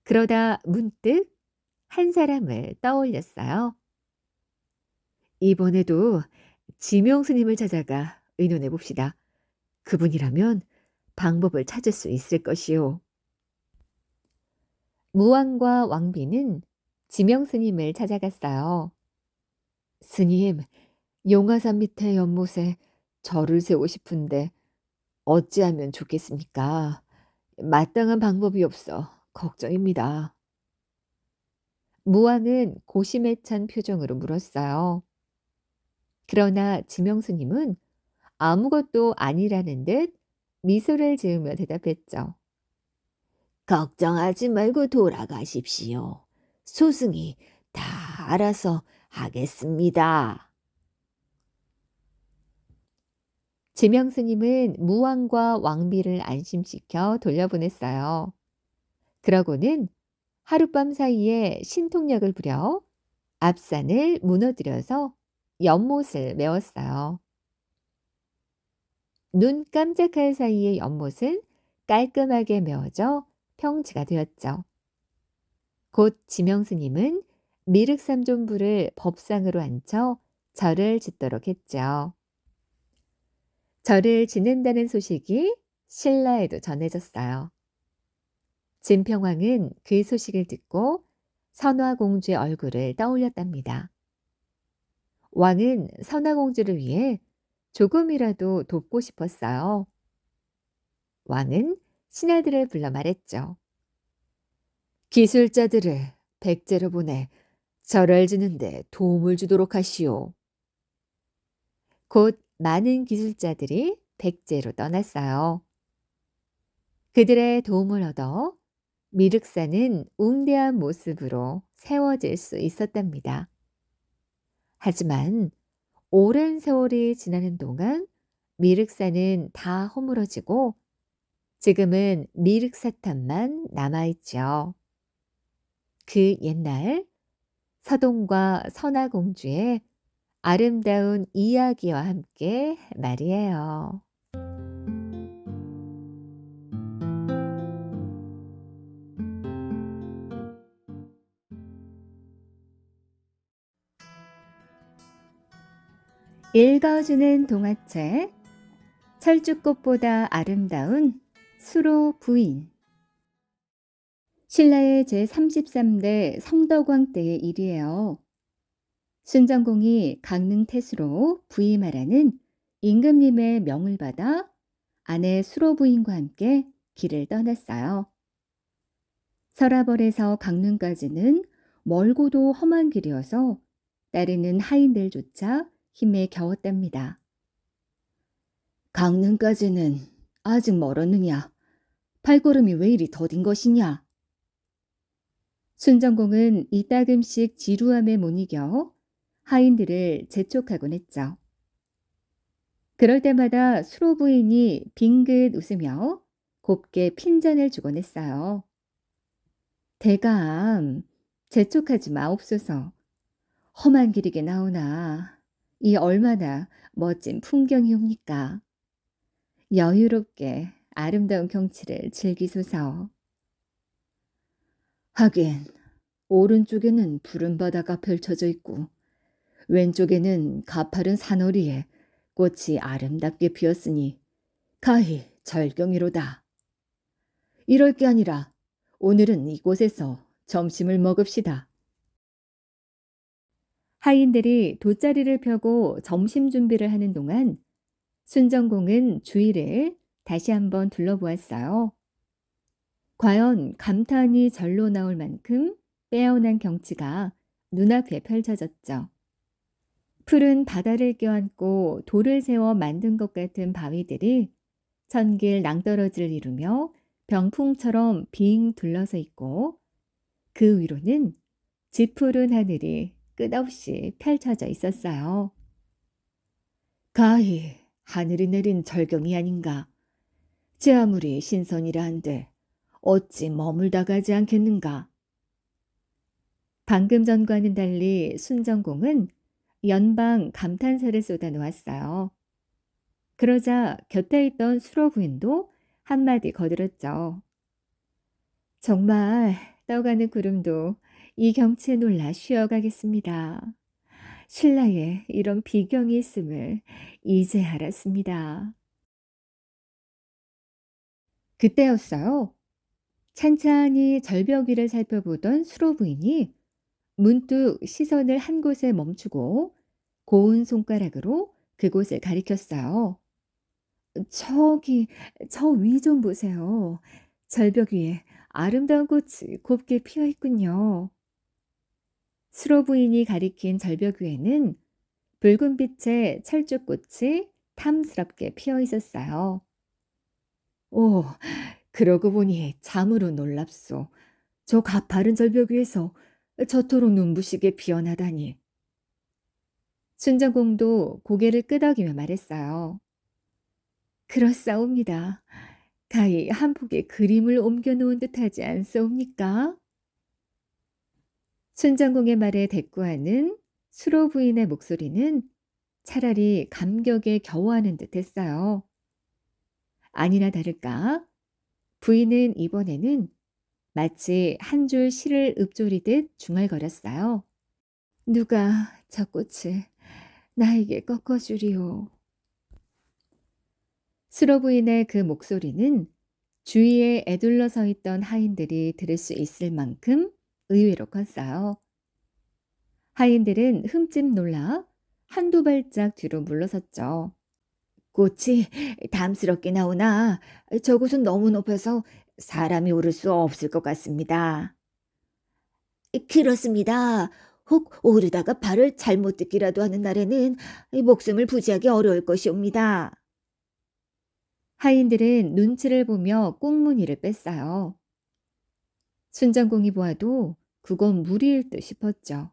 그러다 문득 한 사람을 떠올렸어요. 이번에도 지명 스님을 찾아가 의논해 봅시다. 그분이라면 방법을 찾을 수 있을 것이요. 무왕과 왕비는 지명 스님을 찾아갔어요. 스님, 용화산 밑에 연못에 절을 세우고 싶은데 어찌하면 좋겠습니까? 마땅한 방법이 없어 걱정입니다. 무왕은 고심에 찬 표정으로 물었어요. 그러나 지명수님은 아무것도 아니라는 듯 미소를 지으며 대답했죠. 걱정하지 말고 돌아가십시오. 소승이 다 알아서 하겠습니다. 지명스님은 무왕과 왕비를 안심시켜 돌려보냈어요. 그러고는 하룻밤 사이에 신통력을 부려 앞산을 무너뜨려서 연못을 메웠어요. 눈 깜짝할 사이에 연못은 깔끔하게 메워져 평지가 되었죠. 곧 지명스님은 미륵삼존부를 법상으로 앉혀 절을 짓도록 했죠. 절을 짓는다는 소식이 신라에도 전해졌어요. 진평왕은 그 소식을 듣고 선화공주의 얼굴을 떠올렸답니다. 왕은 선화공주를 위해 조금이라도 돕고 싶었어요. 왕은 신하들을 불러 말했죠. 기술자들을 백제로 보내 절을 짓는데 도움을 주도록 하시오. 곧 많은 기술자들이 백제로 떠났어요. 그들의 도움을 얻어 미륵산은 웅대한 모습으로 세워질 수 있었답니다. 하지만 오랜 세월이 지나는 동안 미륵산은 다 허물어지고 지금은 미륵사탑만 남아있죠. 그 옛날 서동과 선화공주의 아름다운 이야기와 함께 말이에요. 읽어주는 동화책 철쭉꽃보다 아름다운 수로 부인. 신라의 제33대 성덕왕 때의 일이에요. 순정공이 강릉 태수로 부임하라는 임금님의 명을 받아 아내 수로 부인과 함께 길을 떠났어요. 서라벌에서 강릉까지는 멀고도 험한 길이어서 따르는 하인들조차 힘에 겨웠답니다. 강릉까지는 아직 멀었느냐? 발걸음이 왜 이리 더딘 것이냐? 순정공은 이따금씩 지루함에 못 이겨 하인들을 재촉하곤 했죠. 그럴 때마다 수로 부인이 빙긋 웃으며 곱게 핀잔을 주곤 했어요. 대감, 재촉하지 마옵소서. 험한 길이게 나오나 이 얼마나 멋진 풍경이옵니까? 여유롭게 아름다운 경치를 즐기소서. 하긴 오른쪽에는 푸른 바다가 펼쳐져 있고 왼쪽에는 가파른 산허리에 꽃이 아름답게 피었으니 가히 절경이로다. 이럴 게 아니라 오늘은 이곳에서 점심을 먹읍시다. 하인들이 돗자리를 펴고 점심 준비를 하는 동안 순정공은 주위를 다시 한번 둘러보았어요. 과연 감탄이 절로 나올 만큼 빼어난 경치가 눈앞에 펼쳐졌죠. 푸른 바다를 껴안고 돌을 세워 만든 것 같은 바위들이 천길 낭떠러지를 이루며 병풍처럼 빙 둘러서 있고 그 위로는 짙푸른 하늘이 끝없이 펼쳐져 있었어요. 가히 하늘이 내린 절경이 아닌가. 제 아무리 신선이라 한들 어찌 머물다 가지 않겠는가. 방금 전과는 달리 순정공은 연방 감탄사를 쏟아놓았어요. 그러자 곁에 있던 수로 부인도 한마디 거들었죠. 정말 떠가는 구름도 이 경치에 놀라 쉬어가겠습니다. 신라에 이런 비경이 있음을 이제 알았습니다. 그때였어요. 찬찬히 절벽 위를 살펴보던 수로 부인이 문득 시선을 한 곳에 멈추고 고운 손가락으로 그곳을 가리켰어요. 저기 저 위 좀 보세요. 절벽 위에 아름다운 꽃이 곱게 피어 있군요. 수로 부인이 가리킨 절벽 위에는 붉은 빛의 철쭉꽃이 탐스럽게 피어 있었어요. 오, 그러고 보니 참으로 놀랍소. 저 가파른 절벽 위에서 저토록 눈부시게 피어나다니. 순정공도 고개를 끄덕이며 말했어요. 그렇사옵니다. 가히 한 폭의 그림을 옮겨 놓은 듯하지 않사옵니까? 순정공의 말에 대꾸하는 수로 부인의 목소리는 차라리 감격에 겨워하는 듯했어요. 아니나 다를까 부인은 이번에는 마치 한 줄 시를 읊조리듯 중얼거렸어요. 누가 저 꽃을 나에게 꺾어주리오. 수로 부인의 그 목소리는 주위에 에둘러 서 있던 하인들이 들을 수 있을 만큼 의외로 컸어요. 하인들은 흠집 놀라 한두 발짝 뒤로 물러섰죠. 꽃이 담스럽게 나오나 저곳은 너무 높아서 사람이 오를 수 없을 것 같습니다. 그렇습니다. 혹 오르다가 발을 잘못 딛기라도 하는 날에는 목숨을 부지하기 어려울 것이옵니다. 하인들은 눈치를 보며 꽁무니를 뺐어요. 순정공이 보아도 그건 무리일 듯 싶었죠.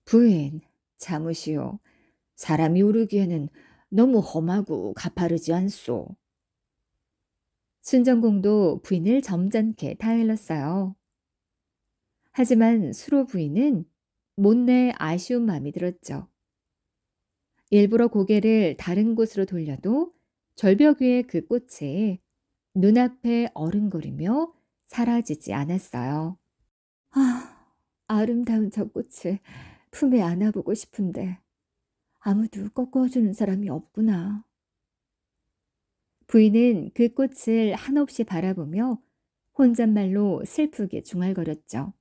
부인, 참으시오. 사람이 오르기에는 너무 험하고 가파르지 않소. 순정공도 부인을 점잖게 타일렀어요. 하지만 수로 부인은 못내 아쉬운 마음이 들었죠. 일부러 고개를 다른 곳으로 돌려도 절벽 위의 그 꽃이 눈앞에 어른거리며 사라지지 않았어요. 아, 아름다운 저 꽃을 품에 안아보고 싶은데 아무도 꺾어주는 사람이 없구나. 부인은 그 꽃을 한없이 바라보며 혼잣말로 슬프게 중얼거렸죠.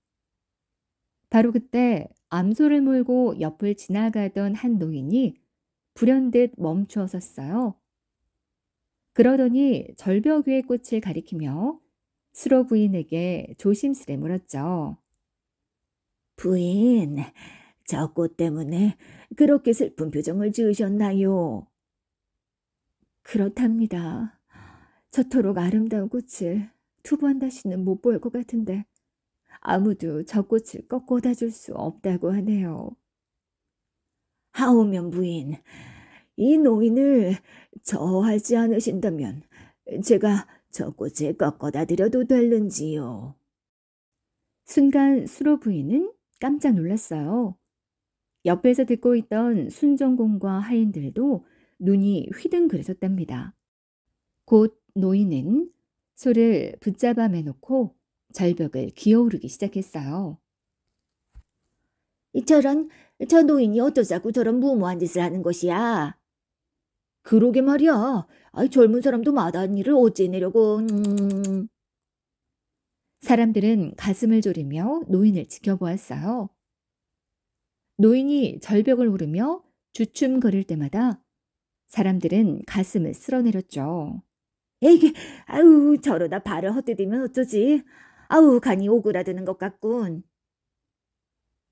바로 그때 암소를 몰고 옆을 지나가던 한 노인이 불현듯 멈추어 섰어요. 그러더니 절벽 위의 꽃을 가리키며 수로 부인에게 조심스레 물었죠. 부인, 저 꽃 때문에 그렇게 슬픈 표정을 지으셨나요? 그렇답니다. 저토록 아름다운 꽃을 두 번 다시는 못 볼 것 같은데 아무도 저 꽃을 꺾어다 줄 수 없다고 하네요. 하오면 부인, 이 노인을 저하지 않으신다면 제가 저 꽃을 꺾어다 드려도 될는지요? 순간 수로 부인은 깜짝 놀랐어요. 옆에서 듣고 있던 순정공과 하인들도 눈이 휘둥그레졌답니다. 곧 노인은 소를 붙잡아 매놓고 절벽을 기어오르기 시작했어요. 저런, 저 노인이 어쩌자고 저런 무모한 짓을 하는 것이야? 그러게 말이야. 아이, 젊은 사람도 마다한 일을 어찌 내려고. 사람들은 가슴을 졸이며 노인을 지켜보았어요. 노인이 절벽을 오르며 주춤거릴 때마다 사람들은 가슴을 쓸어내렸죠. 에이, 아우, 저러다 발을 헛디디면 어쩌지? 아우, 간이 오그라드는 것 같군.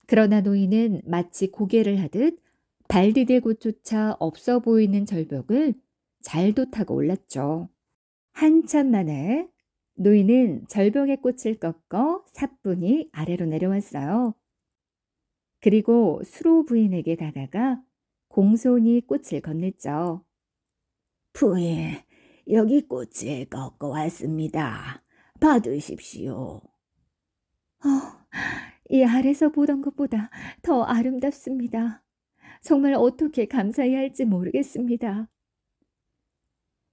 그러나 노인은 마치 고개를 하듯 발 디딜 곳조차 없어 보이는 절벽을 잘도 타고 올랐죠. 한참 만에 노인은 절벽의 꽃을 꺾어 사뿐히 아래로 내려왔어요. 그리고 수로 부인에게 다가가 공손히 꽃을 건넸죠. 부인, 여기 꽃을 꺾어 왔습니다. 받으십시오. 이 아래서 보던 것보다 더 아름답습니다. 정말 어떻게 감사해야 할지 모르겠습니다.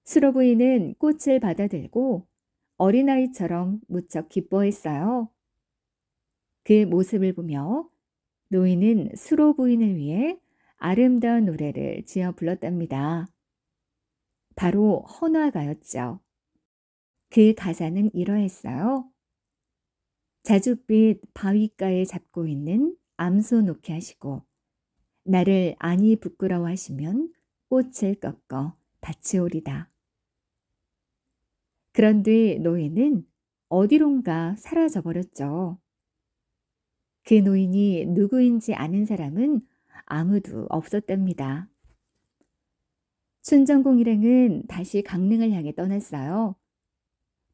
수로 부인은 꽃을 받아들고 어린아이처럼 무척 기뻐했어요. 그 모습을 보며 노인은 수로 부인을 위해 아름다운 노래를 지어 불렀답니다. 바로 헌화가였죠. 그 가사는 이러했어요. 자줏빛 바위가에 잡고 있는 암소 놓게 하시고 나를 아니 부끄러워하시면 꽃을 꺾어 닥치오리다. 그런 뒤 노인은 어디론가 사라져 버렸죠. 그 노인이 누구인지 아는 사람은 아무도 없었답니다. 순정공 일행은 다시 강릉을 향해 떠났어요.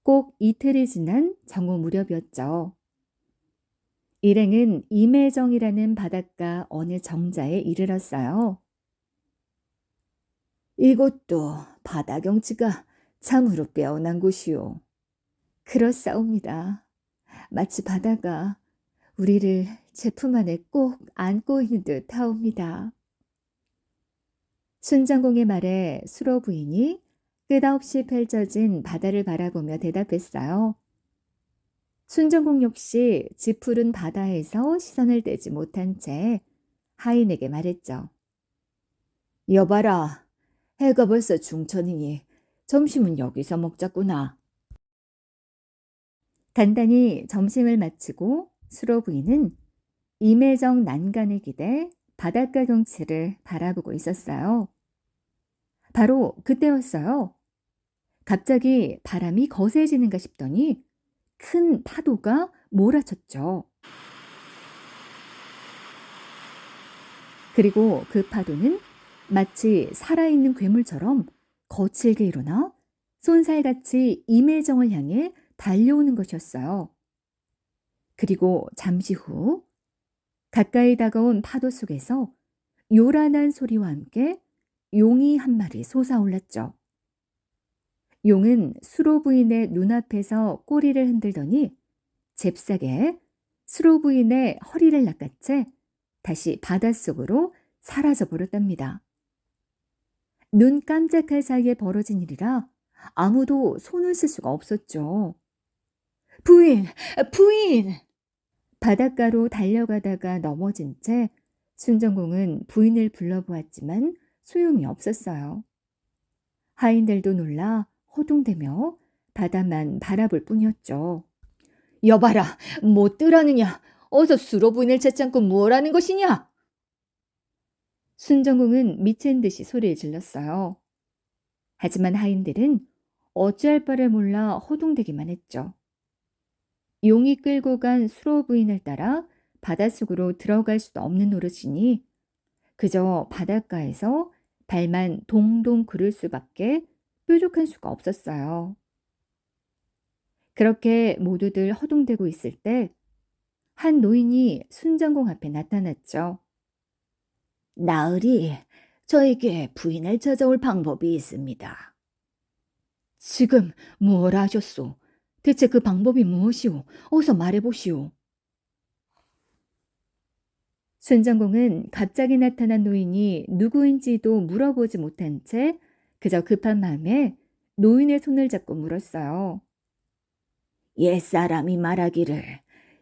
꼭 이틀이 지난 정오 무렵이었죠. 일행은 임해정이라는 바닷가 어느 정자에 이르렀어요. 이곳도 바다 경치가 참으로 빼어난 곳이오. 그렇사옵니다. 마치 바다가 우리를 제품 안에 꼭 안고 있는 듯 하옵니다. 순정공의 말에 수로 부인이 끝없이 펼쳐진 바다를 바라보며 대답했어요. 순정공 역시 짙푸른 바다에서 시선을 떼지 못한 채 하인에게 말했죠. 여봐라, 해가 벌써 중천이니 점심은 여기서 먹자꾸나. 간단히 점심을 마치고 수로 부인은 임해정 난간에 기대 바닷가 경치를 바라보고 있었어요. 바로 그때였어요. 갑자기 바람이 거세지는가 싶더니 큰 파도가 몰아쳤죠. 그리고 그 파도는 마치 살아있는 괴물처럼 거칠게 일어나 쏜살같이 임해정을 향해 달려오는 것이었어요. 그리고 잠시 후 가까이 다가온 파도 속에서 요란한 소리와 함께 용이 한 마리 솟아올랐죠. 용은 수로 부인의 눈앞에서 꼬리를 흔들더니 잽싸게 수로 부인의 허리를 낚아채 다시 바닷속으로 사라져 버렸답니다. 눈 깜짝할 사이에 벌어진 일이라 아무도 손을 쓸 수가 없었죠. 부인! 부인! 바닷가로 달려가다가 넘어진 채 순정공은 부인을 불러보았지만 소용이 없었어요. 하인들도 놀라 허둥대며 바다만 바라볼 뿐이었죠. 여봐라, 못 뜨라느냐? 어서 수로 부인을 찾지 무엇하는 것이냐? 순정공은 미친 듯이 소리를 질렀어요. 하지만 하인들은 어찌할 바를 몰라 허둥대기만 했죠. 용이 끌고 간 수로 부인을 따라 바닷속으로 들어갈 수도 없는 노릇이니 그저 바닷가에서 발만 동동 구를 수밖에 뾰족한 수가 없었어요. 그렇게 모두들 허둥대고 있을 때 한 노인이 순정공 앞에 나타났죠. 나으리, 저에게 부인을 찾아올 방법이 있습니다. 지금 무엇 하셨소? 대체 그 방법이 무엇이오? 어서 말해보시오. 순정공은 갑자기 나타난 노인이 누구인지도 물어보지 못한 채 그저 급한 마음에 노인의 손을 잡고 물었어요. 옛사람이 말하기를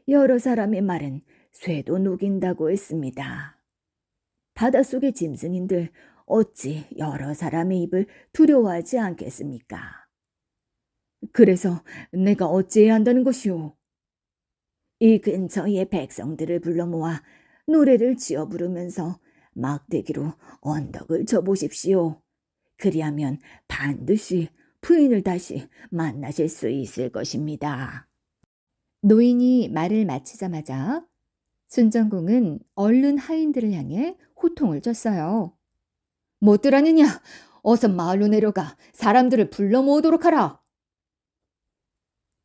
여러 사람의 말은 쇠도 녹인다고 했습니다. 바닷속의 짐승인들 어찌 여러 사람의 입을 두려워하지 않겠습니까? 그래서 내가 어찌해야 한다는 것이오? 이 근처의 백성들을 불러 모아 노래를 지어 부르면서 막대기로 언덕을 쳐보십시오. 그리하면 반드시 부인을 다시 만나실 수 있을 것입니다. 노인이 말을 마치자마자 순정공은 얼른 하인들을 향해 호통을 쳤어요. 못 들었느냐? 어서 마을로 내려가 사람들을 불러 모으도록 하라.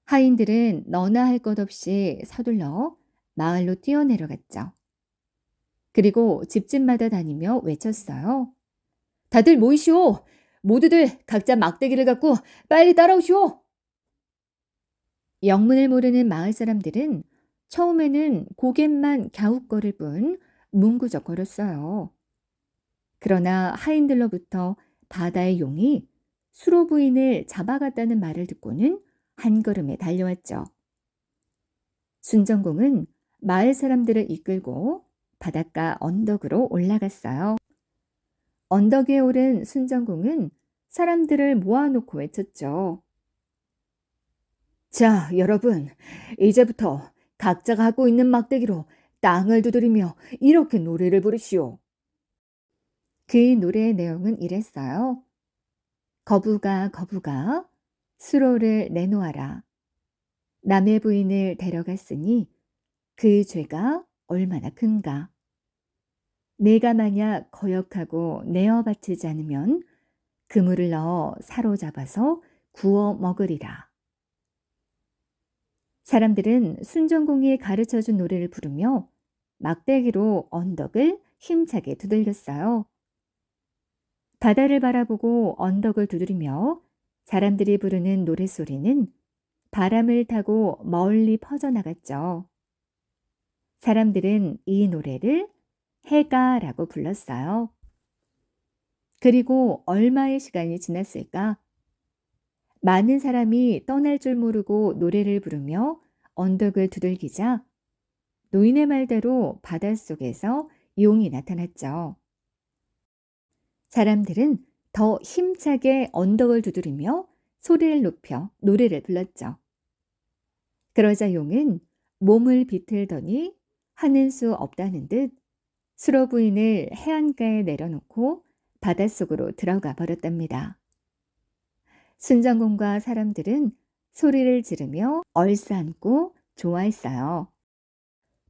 하인들은 너나 할 것 없이 서둘러 마을로 뛰어내려갔죠. 그리고 집집마다 다니며 외쳤어요. 다들 모이시오. 모두들 각자 막대기를 갖고 빨리 따라오시오. 영문을 모르는 마을 사람들은 처음에는 고갯만 갸웃거릴 뿐 문구적거렸어요. 그러나 하인들로부터 바다의 용이 수로 부인을 잡아갔다는 말을 듣고는 한 걸음에 달려왔죠. 순정공은 마을 사람들을 이끌고 바닷가 언덕으로 올라갔어요. 언덕 위에 오른 순정공은 사람들을 모아놓고 외쳤죠. 자, 여러분, 이제부터 각자가 갖고 있는 막대기로 땅을 두드리며 이렇게 노래를 부르시오. 그 노래의 내용은 이랬어요. 거부가 거부가 수로를 내놓아라. 남의 부인을 데려갔으니 그 죄가 얼마나 큰가. 내가 만약 거역하고 내어 바치지 않으면 그물을 넣어 사로잡아서 구워 먹으리라. 사람들은 순전공이 가르쳐준 노래를 부르며 막대기로 언덕을 힘차게 두들겼어요. 바다를 바라보고 언덕을 두드리며 사람들이 부르는 노랫소리는 바람을 타고 멀리 퍼져나갔죠. 사람들은 이 노래를 해가라고 불렀어요. 그리고 얼마의 시간이 지났을까? 많은 사람이 떠날 줄 모르고 노래를 부르며 언덕을 두들기자 노인의 말대로 바닷속에서 용이 나타났죠. 사람들은 더 힘차게 언덕을 두드리며 소리를 높여 노래를 불렀죠. 그러자 용은 몸을 비틀더니 하는 수 없다는 듯 수로 부인을 해안가에 내려놓고 바닷속으로 들어가 버렸답니다. 순정공과 사람들은 소리를 지르며 얼싸안고 좋아했어요.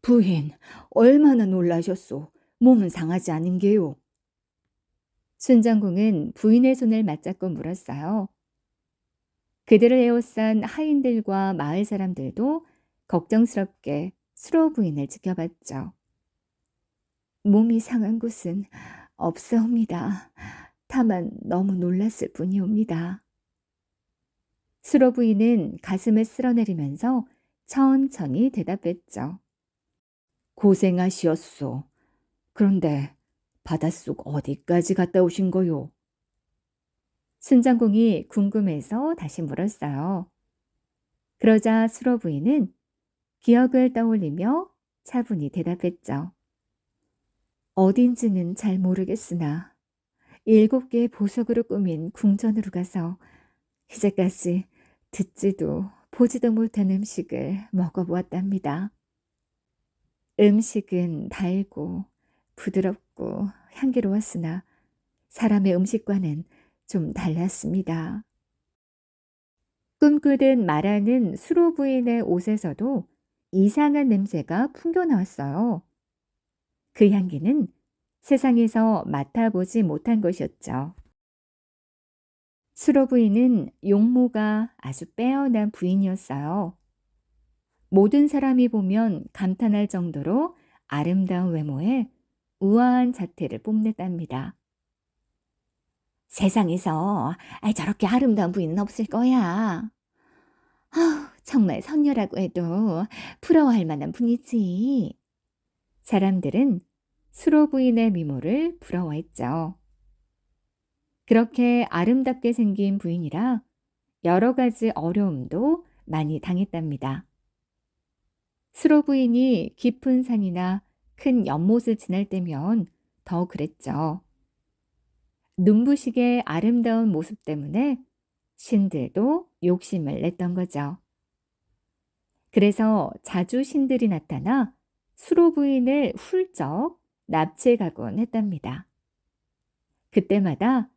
부인, 얼마나 놀라셨소. 몸은 상하지 않은 게요. 순정공은 부인의 손을 맞잡고 물었어요. 그들을 에워싼 하인들과 마을 사람들도 걱정스럽게 수로 부인을 지켜봤죠. 몸이 상한 곳은 없사옵니다. 다만 너무 놀랐을 뿐이옵니다. 수로 부인은 가슴을 쓸어내리면서 천천히 대답했죠. 고생하시었소. 그런데 바닷속 어디까지 갔다 오신 거요? 순장공이 궁금해서 다시 물었어요. 그러자 수로 부인은 기억을 떠올리며 차분히 대답했죠. 어딘지는 잘 모르겠으나 7개의 보석으로 꾸민 궁전으로 가서 이제까지 듣지도 보지도 못한 음식을 먹어보았답니다. 음식은 달고 부드럽고 향기로웠으나 사람의 음식과는 좀 달랐습니다. 꿈꾸듯 말하는 수로 부인의 옷에서도 이상한 냄새가 풍겨나왔어요. 그 향기는 세상에서 맡아보지 못한 것이었죠. 수로 부인은 용모가 아주 빼어난 부인이었어요. 모든 사람이 보면 감탄할 정도로 아름다운 외모에 우아한 자태를 뽐냈답니다. 세상에서 저렇게 아름다운 부인은 없을 거야. 정말 선녀라고 해도 부러워할 만한 분이지. 사람들은 수로 부인의 미모를 부러워했죠. 그렇게 아름답게 생긴 부인이라 여러 가지 어려움도 많이 당했답니다. 수로 부인이 깊은 산이나 큰 연못을 지날 때면 더 그랬죠. 눈부시게 아름다운 모습 때문에 신들도 욕심을 냈던 거죠. 그래서 자주 신들이 나타나 수로 부인을 훌쩍 납치해 가곤 했답니다. 그때마다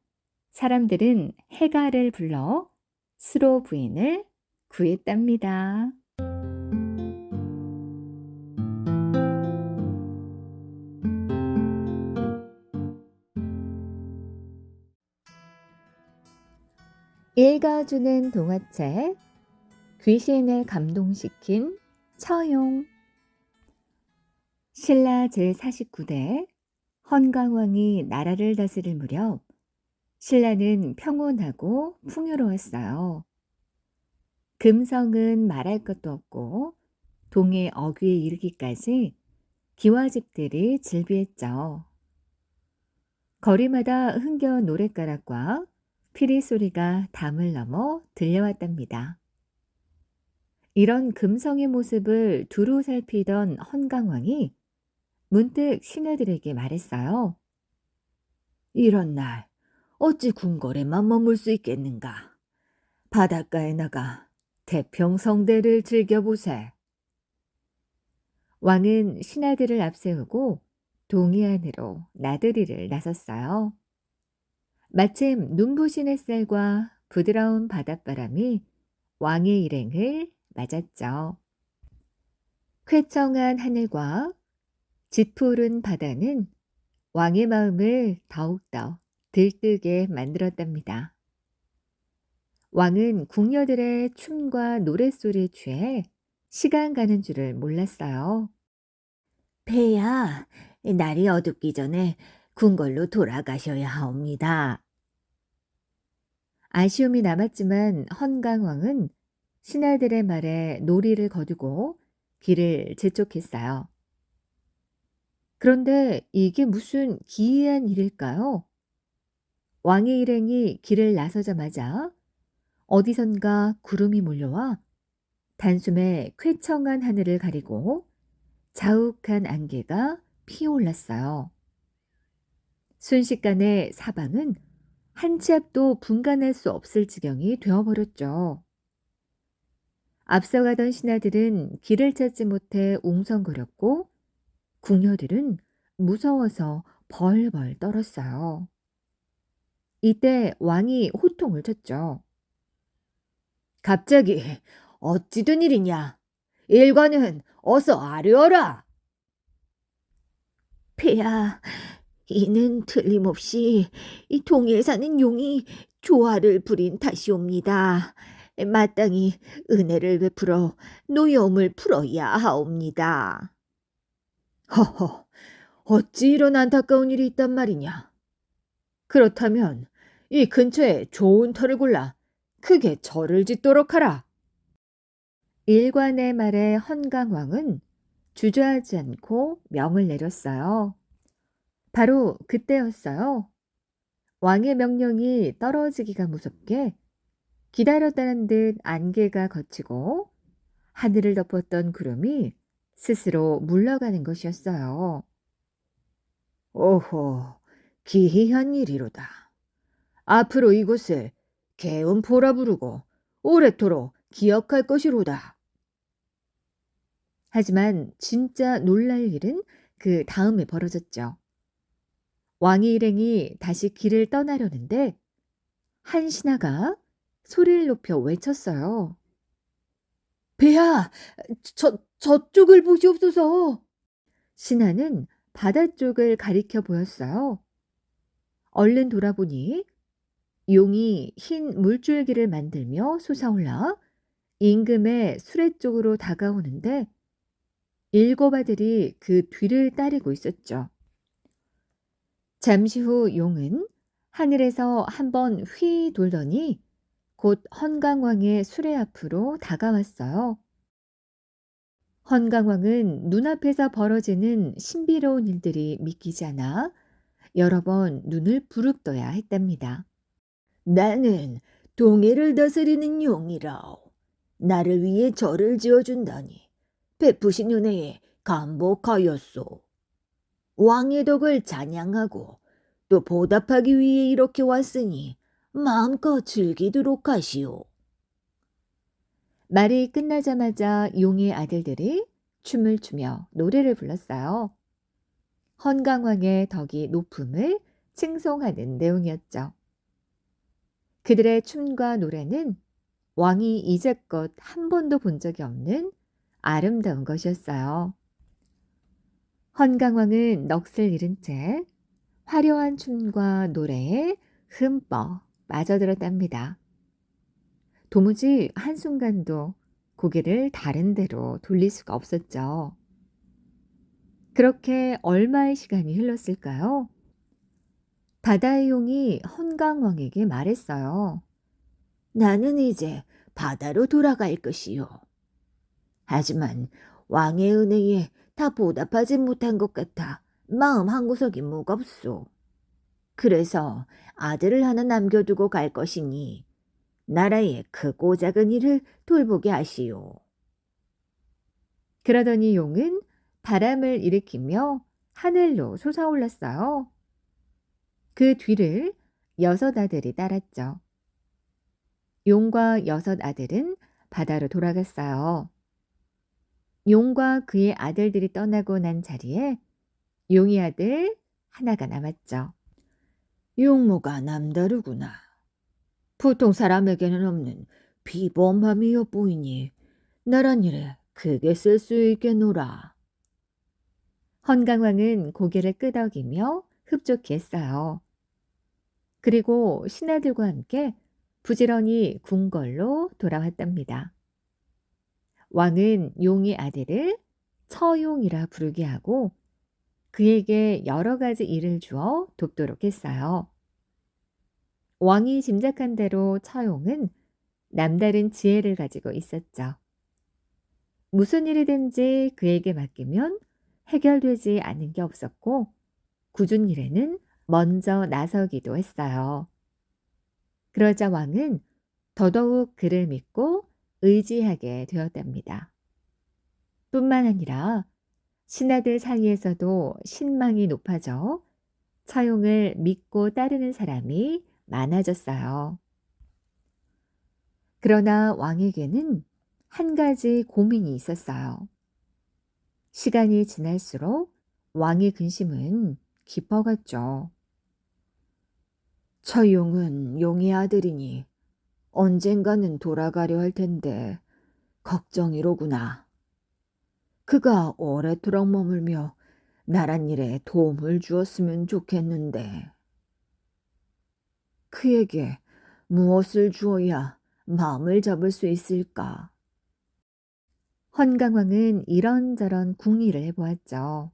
사람들은 해가를 불러 수로 부인을 구했답니다. 읽어주는 동화책 귀신을 감동시킨 처용. 신라 제49대 헌강왕이 나라를 다스릴 무렵 신라는 평온하고 풍요로웠어요. 금성은 말할 것도 없고 동해 어귀에 이르기까지 기와집들이 즐비했죠. 거리마다 흥겨운 노랫가락과 피리 소리가 담을 넘어 들려왔답니다. 이런 금성의 모습을 두루 살피던 헌강왕이 문득 신하들에게 말했어요. 이런 날 어찌 궁궐에만 머물 수 있겠는가? 바닷가에 나가 태평성대를 즐겨보세. 왕은 신하들을 앞세우고 동해안으로 나들이를 나섰어요. 마침 눈부신 햇살과 부드러운 바닷바람이 왕의 일행을 맞았죠. 쾌청한 하늘과 짙푸른 바다는 왕의 마음을 더욱더 들뜨게 만들었답니다. 왕은 궁녀들의 춤과 노랫소리에 취해 시간 가는 줄을 몰랐어요. 폐하, 날이 어둡기 전에 궁궐로 돌아가셔야 하옵니다. 아쉬움이 남았지만 헌강왕은 신하들의 말에 노리를 거두고 길을 재촉했어요. 그런데 이게 무슨 기이한 일일까요? 왕의 일행이 길을 나서자마자 어디선가 구름이 몰려와 단숨에 쾌청한 하늘을 가리고 자욱한 안개가 피어올랐어요. 순식간에 사방은 한 치 앞도 분간할 수 없을 지경이 되어버렸죠. 앞서가던 신하들은 길을 찾지 못해 웅성거렸고 궁녀들은 무서워서 벌벌 떨었어요. 이때 왕이 호통을 쳤죠. 갑자기 어찌 된 일이냐? 일관은 어서 아뢰어라. 폐하, 이는 틀림없이 이 동해에 사는 용이 조화를 부린 탓이옵니다. 마땅히 은혜를 베풀어 노여움을 풀어야 하옵니다. 허허, 어찌 이런 안타까운 일이 있단 말이냐? 그렇다면 이 근처에 좋은 터를 골라 크게 절을 짓도록 하라. 일관의 말에 헌강왕은 주저하지 않고 명을 내렸어요. 바로 그때였어요. 왕의 명령이 떨어지기가 무섭게 기다렸다는 듯 안개가 걷히고 하늘을 덮었던 구름이 스스로 물러가는 것이었어요. 오호, 기이한 일이로다. 앞으로 이곳을 개운포라 부르고 오래도록 기억할 것이로다. 하지만 진짜 놀랄 일은 그 다음에 벌어졌죠. 왕의 일행이 다시 길을 떠나려는데 한 신하가 소리를 높여 외쳤어요. 폐하, 저쪽을 보시옵소서. 신하는 바다 쪽을 가리켜 보였어요. 얼른 돌아보니 용이 흰 물줄기를 만들며 솟아올라 임금의 수레 쪽으로 다가오는데 7 아들이 그 뒤를 따르고 있었죠. 잠시 후 용은 하늘에서 한번 휘 돌더니 곧 헌강왕의 수레 앞으로 다가왔어요. 헌강왕은 눈앞에서 벌어지는 신비로운 일들이 믿기지 않아 여러 번 눈을 부릅떠야 했답니다. 나는 동해를 다스리는 용이라오. 나를 위해 절을 지어준다니 베푸신 은혜에 감복하였소. 왕의 덕을 찬양하고 또 보답하기 위해 이렇게 왔으니 마음껏 즐기도록 하시오. 말이 끝나자마자 용의 아들들이 춤을 추며 노래를 불렀어요. 헌강왕의 덕이 높음을 칭송하는 내용이었죠. 그들의 춤과 노래는 왕이 이제껏 한 번도 본 적이 없는 아름다운 것이었어요. 헌강왕은 넋을 잃은 채 화려한 춤과 노래에 흠뻑 빠져들었답니다. 도무지 한순간도 고개를 다른 데로 돌릴 수가 없었죠. 그렇게 얼마의 시간이 흘렀을까요? 바다의 용이 헌강왕에게 말했어요. 나는 이제 바다로 돌아갈 것이요. 하지만 왕의 은혜에 다 보답하지 못한 것 같아 마음 한구석이 무겁소. 그래서 아들을 하나 남겨두고 갈 것이니 나라의 크고 작은 일을 돌보게 하시오. 그러더니 용은 바람을 일으키며 하늘로 솟아올랐어요. 그 뒤를 6 아들이 따랐죠. 용과 6 아들은 바다로 돌아갔어요. 용과 그의 아들들이 떠나고 난 자리에 용의 아들 하나가 남았죠. 용모가 남다르구나. 보통 사람에게는 없는 비범함이여 보이니 나란 일에 크게 쓸 수 있겠노라. 헌강왕은 고개를 끄덕이며 흡족히 했어요. 그리고 신하들과 함께 부지런히 궁궐로 돌아왔답니다. 왕은 용의 아들을 처용이라 부르게 하고 그에게 여러 가지 일을 주어 돕도록 했어요. 왕이 짐작한 대로 처용은 남다른 지혜를 가지고 있었죠. 무슨 일이든지 그에게 맡기면 해결되지 않는 게 없었고 굳은 일에는 먼저 나서기도 했어요. 그러자 왕은 더더욱 그를 믿고 의지하게 되었답니다. 뿐만 아니라 신하들 사이에서도 신망이 높아져 처용을 믿고 따르는 사람이 많아졌어요. 그러나 왕에게는 한 가지 고민이 있었어요. 시간이 지날수록 왕의 근심은 깊어갔죠. 처용은 용의 아들이니 언젠가는 돌아가려 할 텐데 걱정이로구나. 그가 오래도록 머물며 나란 일에 도움을 주었으면 좋겠는데 그에게 무엇을 주어야 마음을 잡을 수 있을까? 헌강왕은 이런저런 궁리를 해보았죠.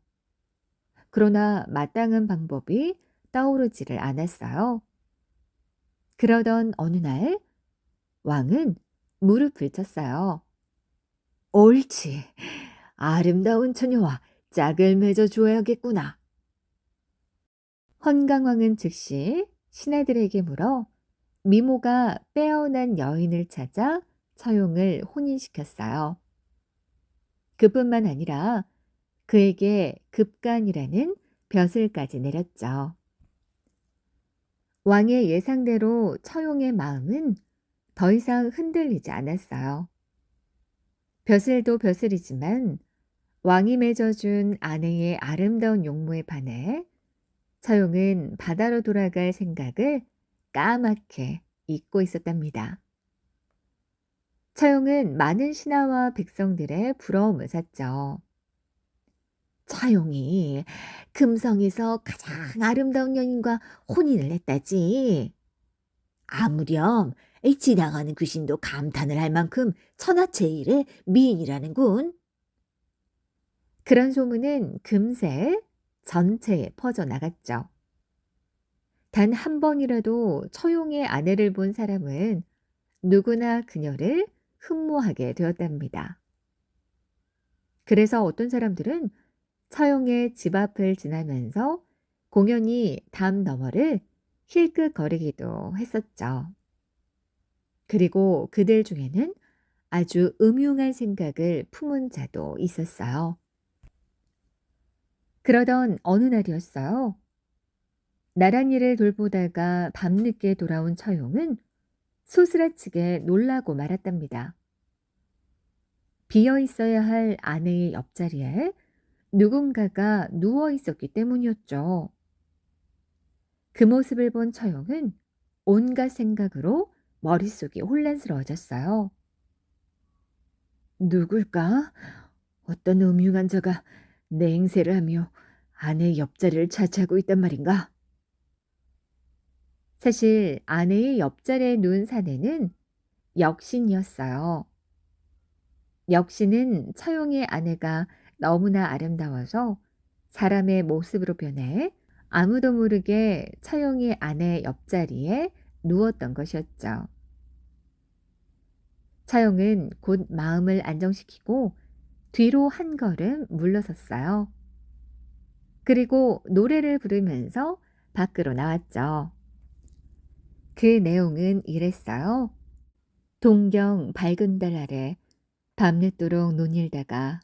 그러나 마땅한 방법이 떠오르지를 않았어요. 그러던 어느 날 왕은 무릎을 쳤어요. 옳지. 아름다운 처녀와 짝을 맺어 주어야겠구나. 헌강왕은 즉시 신하들에게 물어 미모가 빼어난 여인을 찾아 처용을 혼인시켰어요. 그뿐만 아니라 그에게 급간이라는 벼슬까지 내렸죠. 왕의 예상대로 처용의 마음은 더 이상 흔들리지 않았어요. 벼슬도 벼슬이지만 왕이 맺어준 아내의 아름다운 용모에 반해 처용은 바다로 돌아갈 생각을 까맣게 잊고 있었답니다. 처용은 많은 신하와 백성들의 부러움을 샀죠. 처용이 금성에서 가장 아름다운 여인과 혼인을 했다지. 아무렴 지나가는 귀신도 감탄을 할 만큼 천하제일의 미인이라는군. 그런 소문은 금세 전체에 퍼져나갔죠. 단 한 번이라도 처용의 아내를 본 사람은 누구나 그녀를 흠모하게 되었답니다. 그래서 어떤 사람들은 처용의 집 앞을 지나면서 공연히 담 너머를 힐끗거리기도 했었죠. 그리고 그들 중에는 아주 음흉한 생각을 품은 자도 있었어요. 그러던 어느 날이었어요. 나란 일을 돌보다가 밤늦게 돌아온 처용은 소스라치게 놀라고 말았답니다. 비어 있어야 할 아내의 옆자리에 누군가가 누워 있었기 때문이었죠. 그 모습을 본 처용은 온갖 생각으로 머릿속이 혼란스러워졌어요. 누굴까? 어떤 음흉한 자가 내 행세를 하며 아내의 옆자리를 차지하고 있단 말인가? 사실 아내의 옆자리에 누운 사내는 역신이었어요. 역신은 처용의 아내가 너무나 아름다워서 사람의 모습으로 변해 아무도 모르게 처용의 아내 옆자리에 누웠던 것이었죠. 처용은 곧 마음을 안정시키고 뒤로 한 걸음 물러섰어요. 그리고 노래를 부르면서 밖으로 나왔죠. 그 내용은 이랬어요. 동경 밝은 달 아래 밤늦도록 논일다가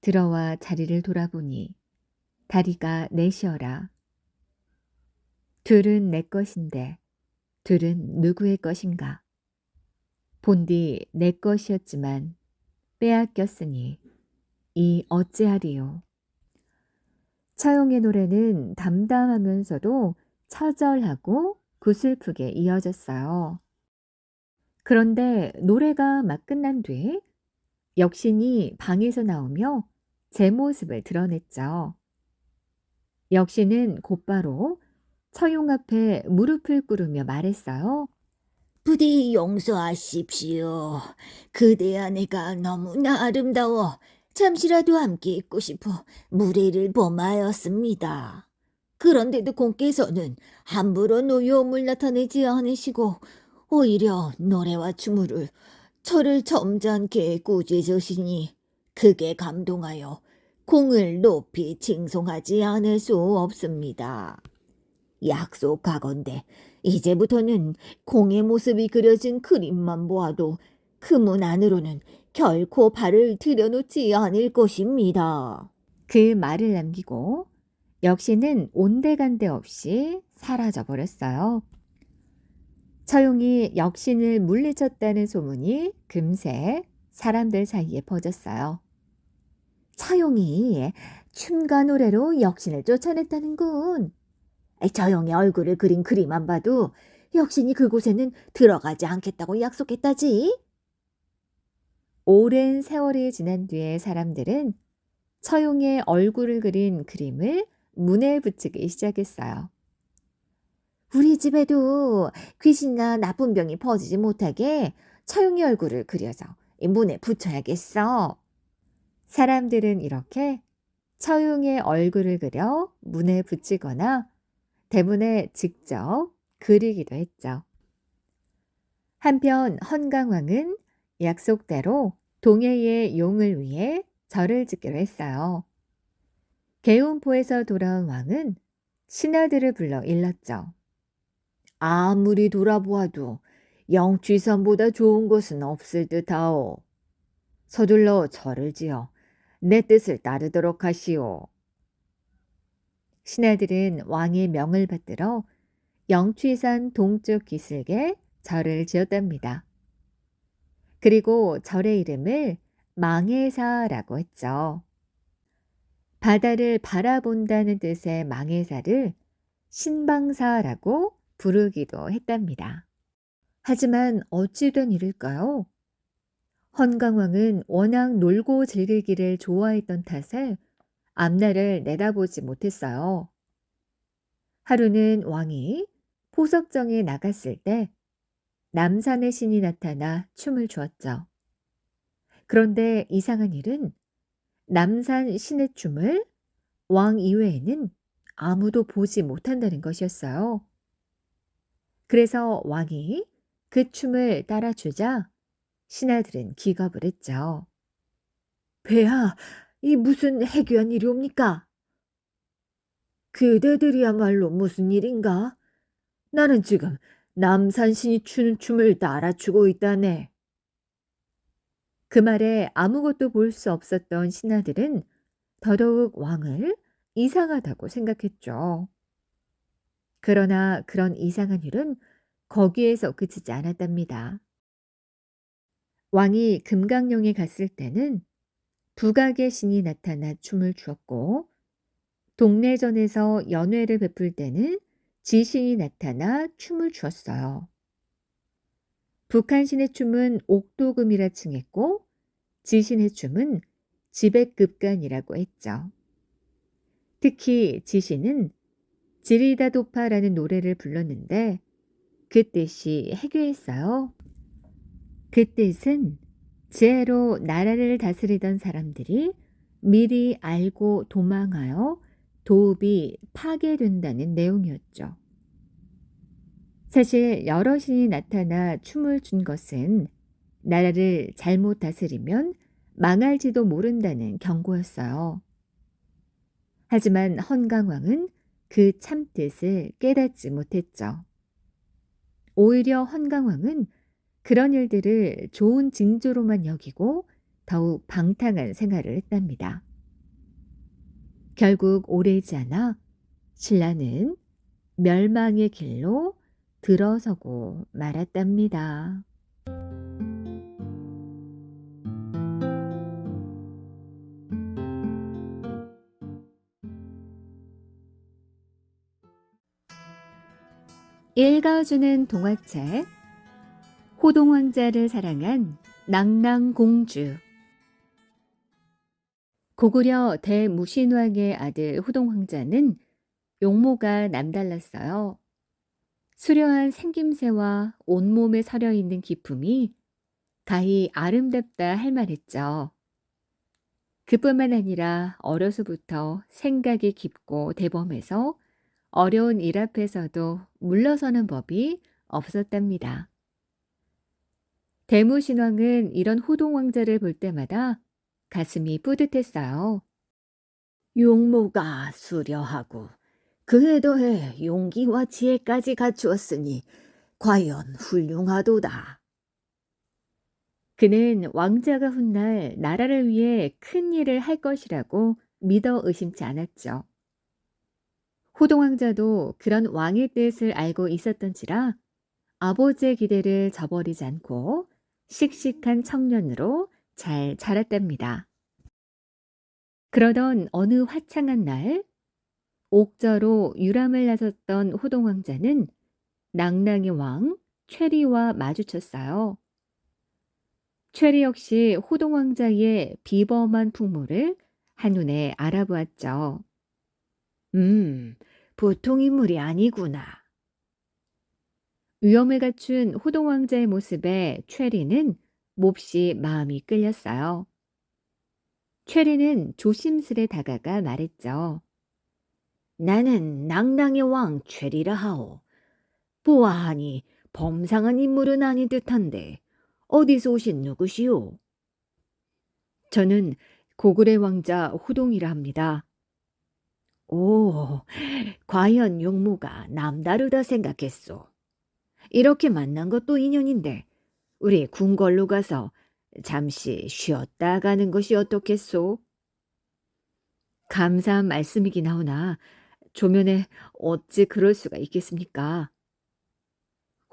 들어와 자리를 돌아보니 다리가 넷이어라. 둘은 내 것인데 둘은 누구의 것인가? 본디 내 것이었지만 빼앗겼으니 이 어찌하리요. 차용의 노래는 담담하면서도 처절하고 구슬프게 이어졌어요. 그런데 노래가 막 끝난 뒤 역신이 방에서 나오며 제 모습을 드러냈죠. 역신은 곧바로 처용 앞에 무릎을 꿇으며 말했어요. 부디 용서하십시오. 그대와 내가 너무나 아름다워 잠시라도 함께 있고 싶어 무례를 범하였습니다. 그런데도 공께서는 함부로 노여움을 나타내지 않으시고 오히려 노래와 춤으로 저를 점잖게 꾸짖으시니 크게 감동하여 공을 높이 칭송하지 않을 수 없습니다. 약속하건대 이제부터는 공의 모습이 그려진 그림만 보아도 그 문 안으로는 결코 발을 들여놓지 않을 것입니다. 그 말을 남기고 역신은 온데간데 없이 사라져 버렸어요. 처용이 역신을 물리쳤다는 소문이 금세 사람들 사이에 퍼졌어요. 처용이 춤과 노래로 역신을 쫓아냈다는군. 처용의 얼굴을 그린 그림만 봐도 역신이 그곳에는 들어가지 않겠다고 약속했다지. 오랜 세월이 지난 뒤에 사람들은 처용의 얼굴을 그린 그림을 문에 붙이기 시작했어요. 우리 집에도 귀신이나 나쁜 병이 퍼지지 못하게 처용의 얼굴을 그려서 이 문에 붙여야겠어. 사람들은 이렇게 처용의 얼굴을 그려 문에 붙이거나 대문에 직접 그리기도 했죠. 한편 헌강왕은 약속대로 동해의 용을 위해 절을 짓기로 했어요. 개운포에서 돌아온 왕은 신하들을 불러 일렀죠. 아무리 돌아보아도 영취선보다 좋은 곳은 없을 듯하오. 서둘러 절을 지어 내 뜻을 따르도록 하시오. 신하들은 왕의 명을 받들어 영취산 동쪽 기슭에 절을 지었답니다. 그리고 절의 이름을 망해사라고 했죠. 바다를 바라본다는 뜻의 망해사를 신방사라고 부르기도 했답니다. 하지만 어찌 된 일일까요? 헌강왕은 워낙 놀고 즐기기를 좋아했던 탓에 앞날을 내다보지 못했어요. 하루는 왕이 포석정에 나갔을 때 남산의 신이 나타나 춤을 추었죠. 그런데 이상한 일은 남산 신의 춤을 왕 이외에는 아무도 보지 못한다는 것이었어요. 그래서 왕이 그 춤을 따라추자 신하들은 기겁을 했죠. 폐하, 이 무슨 해괴한 일이옵니까? 그대들이야말로 무슨 일인가? 나는 지금 남산신이 추는 춤을 따라추고 있다네. 그 말에 아무것도 볼 수 없었던 신하들은 더더욱 왕을 이상하다고 생각했죠. 그러나 그런 이상한 일은 거기에서 그치지 않았답니다. 왕이 금강령에 갔을 때는 두각의 신이 나타나 춤을 추었고 동래전에서 연회를 베풀 때는 지신이 나타나 춤을 추었어요. 북한신의 춤은 옥도금이라 칭했고 지신의 춤은 지백급간이라고 했죠. 특히 지신은 지리다도파라는 노래를 불렀는데 그 뜻이 해괴했어요. 그 뜻은 지혜로 나라를 다스리던 사람들이 미리 알고 도망하여 도읍이 파괴된다는 내용이었죠. 사실 여러 신이 나타나 춤을 춘 것은 나라를 잘못 다스리면 망할지도 모른다는 경고였어요. 하지만 헌강왕은 그 참뜻을 깨닫지 못했죠. 오히려 헌강왕은 그런 일들을 좋은 징조로만 여기고 더욱 방탕한 생활을 했답니다. 결국 오래지 않아 신라는 멸망의 길로 들어서고 말았답니다. 읽어주는 동화책 호동왕자를 사랑한 낭낭공주. 고구려 대무신왕의 아들 호동왕자는 용모가 남달랐어요. 수려한 생김새와 온몸에 서려있는 기품이 가히 아름답다 할 만했죠. 그뿐만 아니라 어려서부터 생각이 깊고 대범해서 어려운 일 앞에서도 물러서는 법이 없었답니다. 대무신왕은 이런 호동왕자를 볼 때마다 가슴이 뿌듯했어요. 용모가 수려하고 그에 더해 용기와 지혜까지 갖추었으니 과연 훌륭하도다. 그는 왕자가 훗날 나라를 위해 큰 일을 할 것이라고 믿어 의심치 않았죠. 호동왕자도 그런 왕의 뜻을 알고 있었던지라 아버지의 기대를 저버리지 않고 씩씩한 청년으로 잘 자랐답니다. 그러던 어느 화창한 날, 옥저로 유람을 나섰던 호동왕자는 낭낭의 왕 최리와 마주쳤어요. 최리 역시 호동왕자의 비범한 풍모를 한눈에 알아보았죠. 보통 인물이 아니구나. 위엄을 갖춘 호동왕자의 모습에 최리는 몹시 마음이 끌렸어요. 최리는 조심스레 다가가 말했죠. 나는 낭낭의 왕 최리라 하오. 보아하니 범상한 인물은 아닌 듯한데 어디서 오신 누구시오? 저는 고구려 왕자 호동이라 합니다. 오, 과연 용모가 남다르다 생각했소. 이렇게 만난 것도 인연인데 우리 궁궐로 가서 잠시 쉬었다 가는 것이 어떻겠소? 감사한 말씀이긴 하오나 조면에 어찌 그럴 수가 있겠습니까?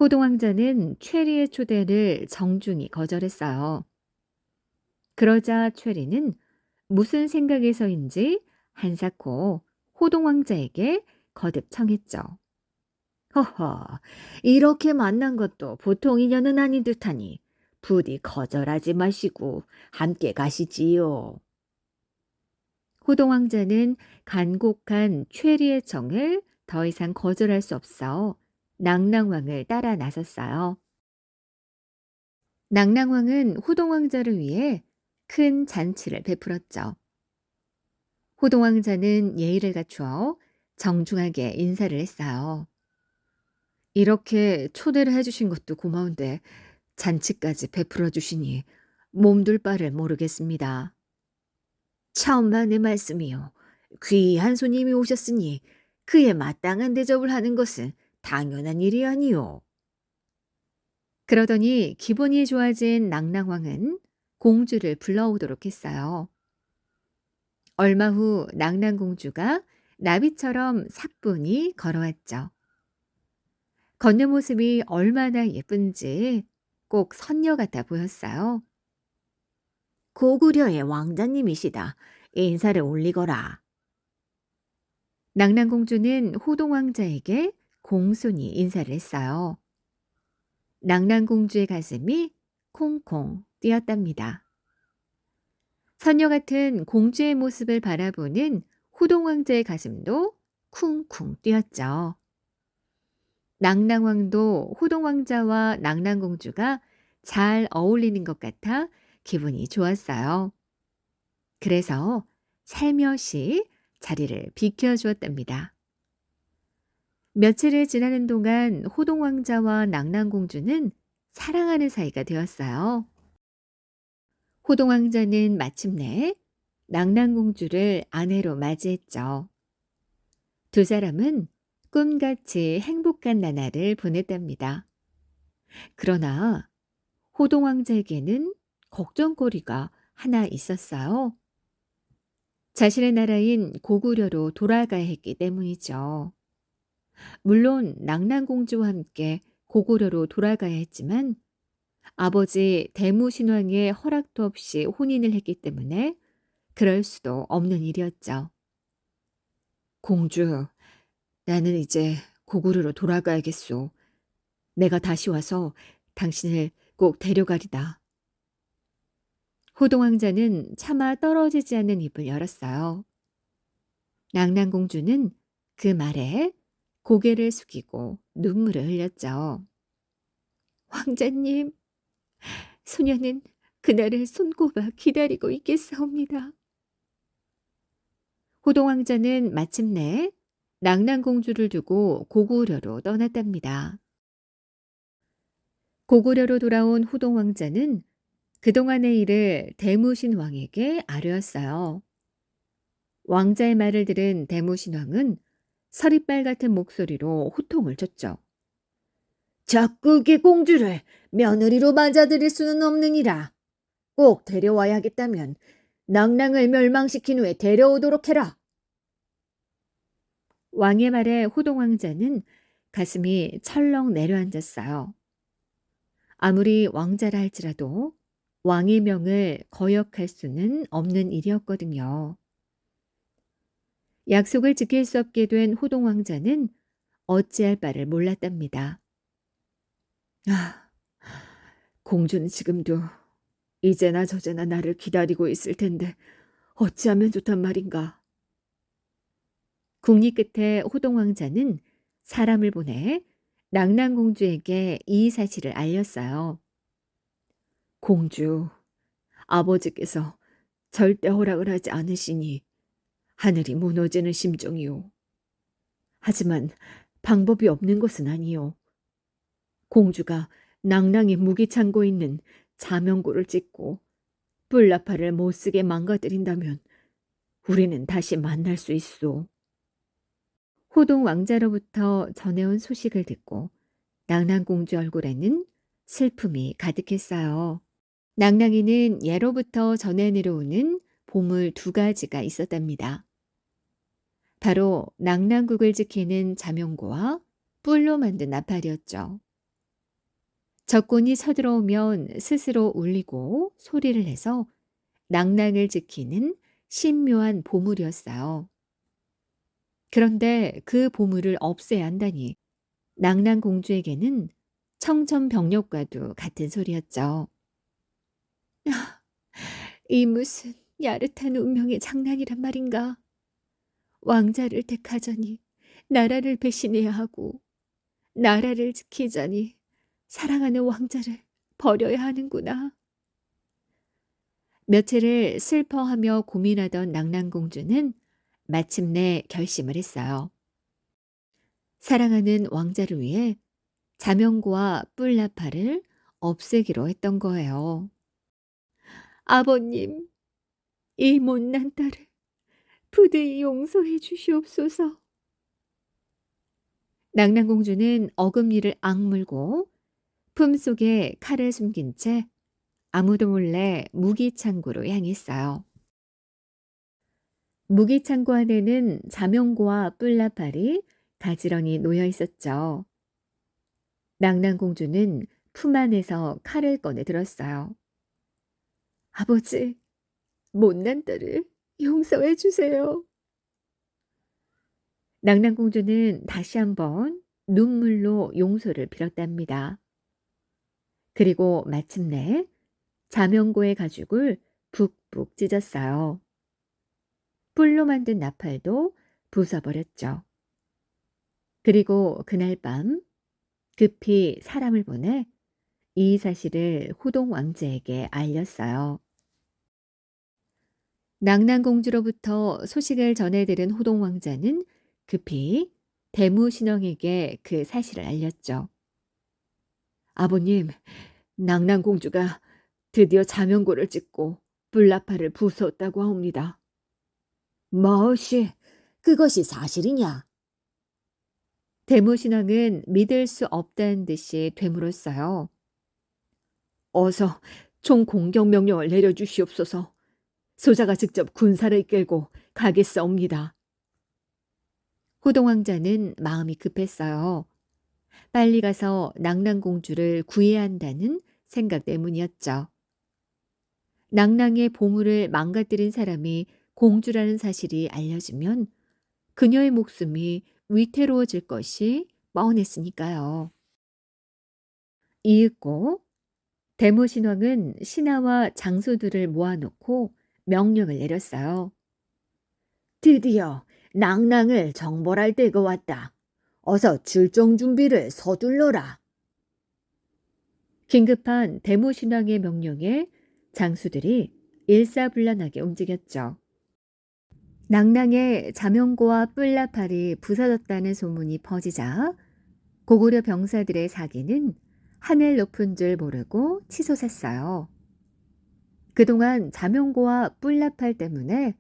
호동왕자는 최리의 초대를 정중히 거절했어요. 그러자 최리는 무슨 생각에서인지 한사코 호동왕자에게 거듭 청했죠. 허허, 이렇게 만난 것도 보통 인연은 아닌 듯하니 부디 거절하지 마시고 함께 가시지요. 호동왕자는 간곡한 최리의 청을 더 이상 거절할 수 없어 낭낭왕을 따라 나섰어요. 낭낭왕은 호동왕자를 위해 큰 잔치를 베풀었죠. 호동왕자는 예의를 갖추어 정중하게 인사를 했어요. 이렇게 초대를 해주신 것도 고마운데 잔치까지 베풀어 주시니 몸둘 바를 모르겠습니다. 천만의 말씀이요. 귀한 손님이 오셨으니 그에 마땅한 대접을 하는 것은 당연한 일이 아니요. 그러더니 기분이 좋아진 낭낭왕은 공주를 불러오도록 했어요. 얼마 후 낭낭공주가 나비처럼 사뿐히 걸어왔죠. 걷는 모습이 얼마나 예쁜지 꼭 선녀 같아 보였어요. 고구려의 왕자님이시다. 인사를 올리거라. 낭낭공주는 호동왕자에게 공손히 인사를 했어요. 낭낭공주의 가슴이 콩콩 뛰었답니다. 선녀 같은 공주의 모습을 바라보는 호동왕자의 가슴도 쿵쿵 뛰었죠. 낭낭왕도 호동왕자와 낭낭공주가 잘 어울리는 것 같아 기분이 좋았어요. 그래서 살며시 자리를 비켜주었답니다. 며칠을 지나는 동안 호동왕자와 낭낭공주는 사랑하는 사이가 되었어요. 호동왕자는 마침내 낭낭공주를 아내로 맞이했죠. 두 사람은 꿈같이 행복한 나날을 보냈답니다. 그러나 호동왕자에게는 걱정거리가 하나 있었어요. 자신의 나라인 고구려로 돌아가야 했기 때문이죠. 물론 낭낭공주와 함께 고구려로 돌아가야 했지만 아버지 대무신왕의 허락도 없이 혼인을 했기 때문에 그럴 수도 없는 일이었죠. 공주, 나는 이제 고구려로 돌아가야겠소. 내가 다시 와서 당신을 꼭 데려가리다. 호동왕자는 차마 떨어지지 않는 입을 열었어요. 낭랑공주는 그 말에 고개를 숙이고 눈물을 흘렸죠. 왕자님, 소녀는 그날을 손꼽아 기다리고 있겠사옵니다. 호동왕자는 마침내 낭랑공주를 두고 고구려로 떠났답니다. 고구려로 돌아온 호동왕자는 그동안의 일을 대무신왕에게 아뢰었어요. 왕자의 말을 들은 대무신왕은 서리빨 같은 목소리로 호통을 쳤죠. 적국의 공주를 며느리로 맞아들일 수는 없느니라. 꼭 데려와야 하겠다면 낭랑을 멸망시킨 후에 데려오도록 해라. 왕의 말에 호동왕자는 가슴이 철렁 내려앉았어요. 아무리 왕자라 할지라도 왕의 명을 거역할 수는 없는 일이었거든요. 약속을 지킬 수 없게 된 호동왕자는 어찌할 바를 몰랐답니다. 아, 공주는 지금도 이제나 저제나 나를 기다리고 있을 텐데 어찌하면 좋단 말인가. 국리 끝에 호동왕자는 사람을 보내 낭랑공주에게 이 사실을 알렸어요. 공주, 아버지께서 절대 허락을 하지 않으시니 하늘이 무너지는 심정이오. 하지만 방법이 없는 것은 아니오. 공주가 낭랑의 무기 창고에 있는 자명고를 찍고 뿔나파를 못쓰게 망가뜨린다면 우리는 다시 만날 수 있소. 호동 왕자로부터 전해온 소식을 듣고 낭랑공주 얼굴에는 슬픔이 가득했어요. 낭랑이는 예로부터 전해 내려오는 보물 2가지가 있었답니다. 바로 낭랑국을 지키는 자명고와 뿔로 만든 나팔이었죠. 적군이 쳐들어오면 스스로 울리고 소리를 내서 낭랑을 지키는 신묘한 보물이었어요. 그런데 그 보물을 없애야 한다니 낭랑공주에게는 청천벽력과도 같은 소리였죠. 이 무슨 야릇한 운명의 장난이란 말인가. 왕자를 택하자니 나라를 배신해야 하고 나라를 지키자니 사랑하는 왕자를 버려야 하는구나. 며칠을 슬퍼하며 고민하던 낭랑공주는 마침내 결심을 했어요. 사랑하는 왕자를 위해 자명고와 뿔나파를 없애기로 했던 거예요. 아버님, 이 못난 딸을 부디 용서해 주시옵소서. 낭랑공주는 어금니를 악물고 품속에 칼을 숨긴 채 아무도 몰래 무기창고로 향했어요. 무기창고 안에는 자명고와 뿔나팔이 가지런히 놓여 있었죠. 낭랑공주는 품 안에서 칼을 꺼내 들었어요. 아버지, 못난 딸을 용서해 주세요. 낭랑공주는 다시 한번 눈물로 용서를 빌었답니다. 그리고 마침내 자명고의 가죽을 북북 찢었어요. 뿔로 만든 나팔도 부숴버렸죠. 그리고 그날 밤 급히 사람을 보내 이 사실을 호동 왕자에게 알렸어요. 낭랑공주로부터 소식을 전해 들은 호동 왕자는 급히 대무신왕에게 그 사실을 알렸죠. 아버님, 낭랑공주가 드디어 자명고를 찍고 뿔나팔을 부수었다고 하옵니다. 무엇이 그것이 사실이냐? 대무신왕은 믿을 수 없다는 듯이 되물었어요. 어서 총 공격 명령을 내려주시옵소서. 소자가 직접 군사를 이끌고 가겠사옵니다. 호동왕자는 마음이 급했어요. 빨리 가서 낭랑공주를 구해야 한다는 생각 때문이었죠. 낭랑의 보물을 망가뜨린 사람이 공주라는 사실이 알려지면 그녀의 목숨이 위태로워질 것이 뻔했으니까요. 이윽고 대모신왕은 신하와 장수들을 모아놓고 명령을 내렸어요. 드디어 낭낭을 정벌할 때가 왔다. 어서 출정 준비를 서둘러라. 긴급한 대모신왕의 명령에 장수들이 일사불란하게 움직였죠. 낭낭의 자명고와 뿔나팔이 부서졌다는 소문이 퍼지자 고구려 병사들의 사기는 하늘 높은 줄 모르고 치솟았어요. 그동안 자명고와 뿔나팔 때문에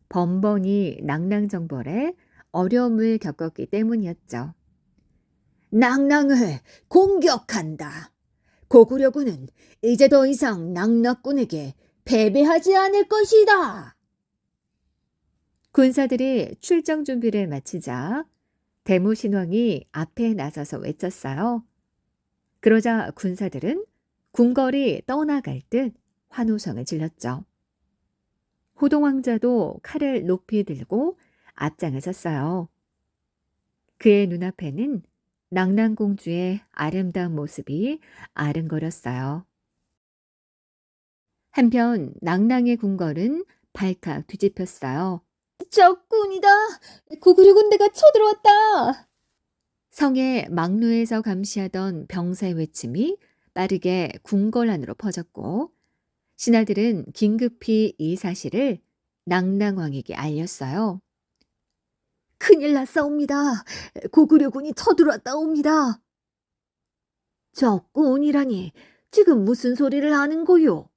번번이 낭낭정벌에 어려움을 겪었기 때문이었죠. 낭낭을 공격한다. 고구려군은 이제 더 이상 낭락군에게 패배하지 않을 것이다. 군사들이 출정 준비를 마치자 대무신왕이 앞에 나서서 외쳤어요. 그러자 군사들은 궁궐이 떠나갈 듯 환호성을 질렀죠. 호동왕자도 칼을 높이 들고 앞장에 섰어요. 그의 눈앞에는 낭랑공주의 아름다운 모습이 아른거렸어요. 한편 낭랑의 궁궐은 발칵 뒤집혔어요. 적군이다. 고구려 군대가 쳐들어왔다. 성의 막루에서 감시하던 병사의 외침이 빠르게 궁궐 안으로 퍼졌고 신하들은 긴급히 이 사실을 낭랑왕에게 알렸어요. 큰일 났사옵니다. 고구려군이 쳐들어왔다옵니다. 적군이라니 지금 무슨 소리를 하는 거요?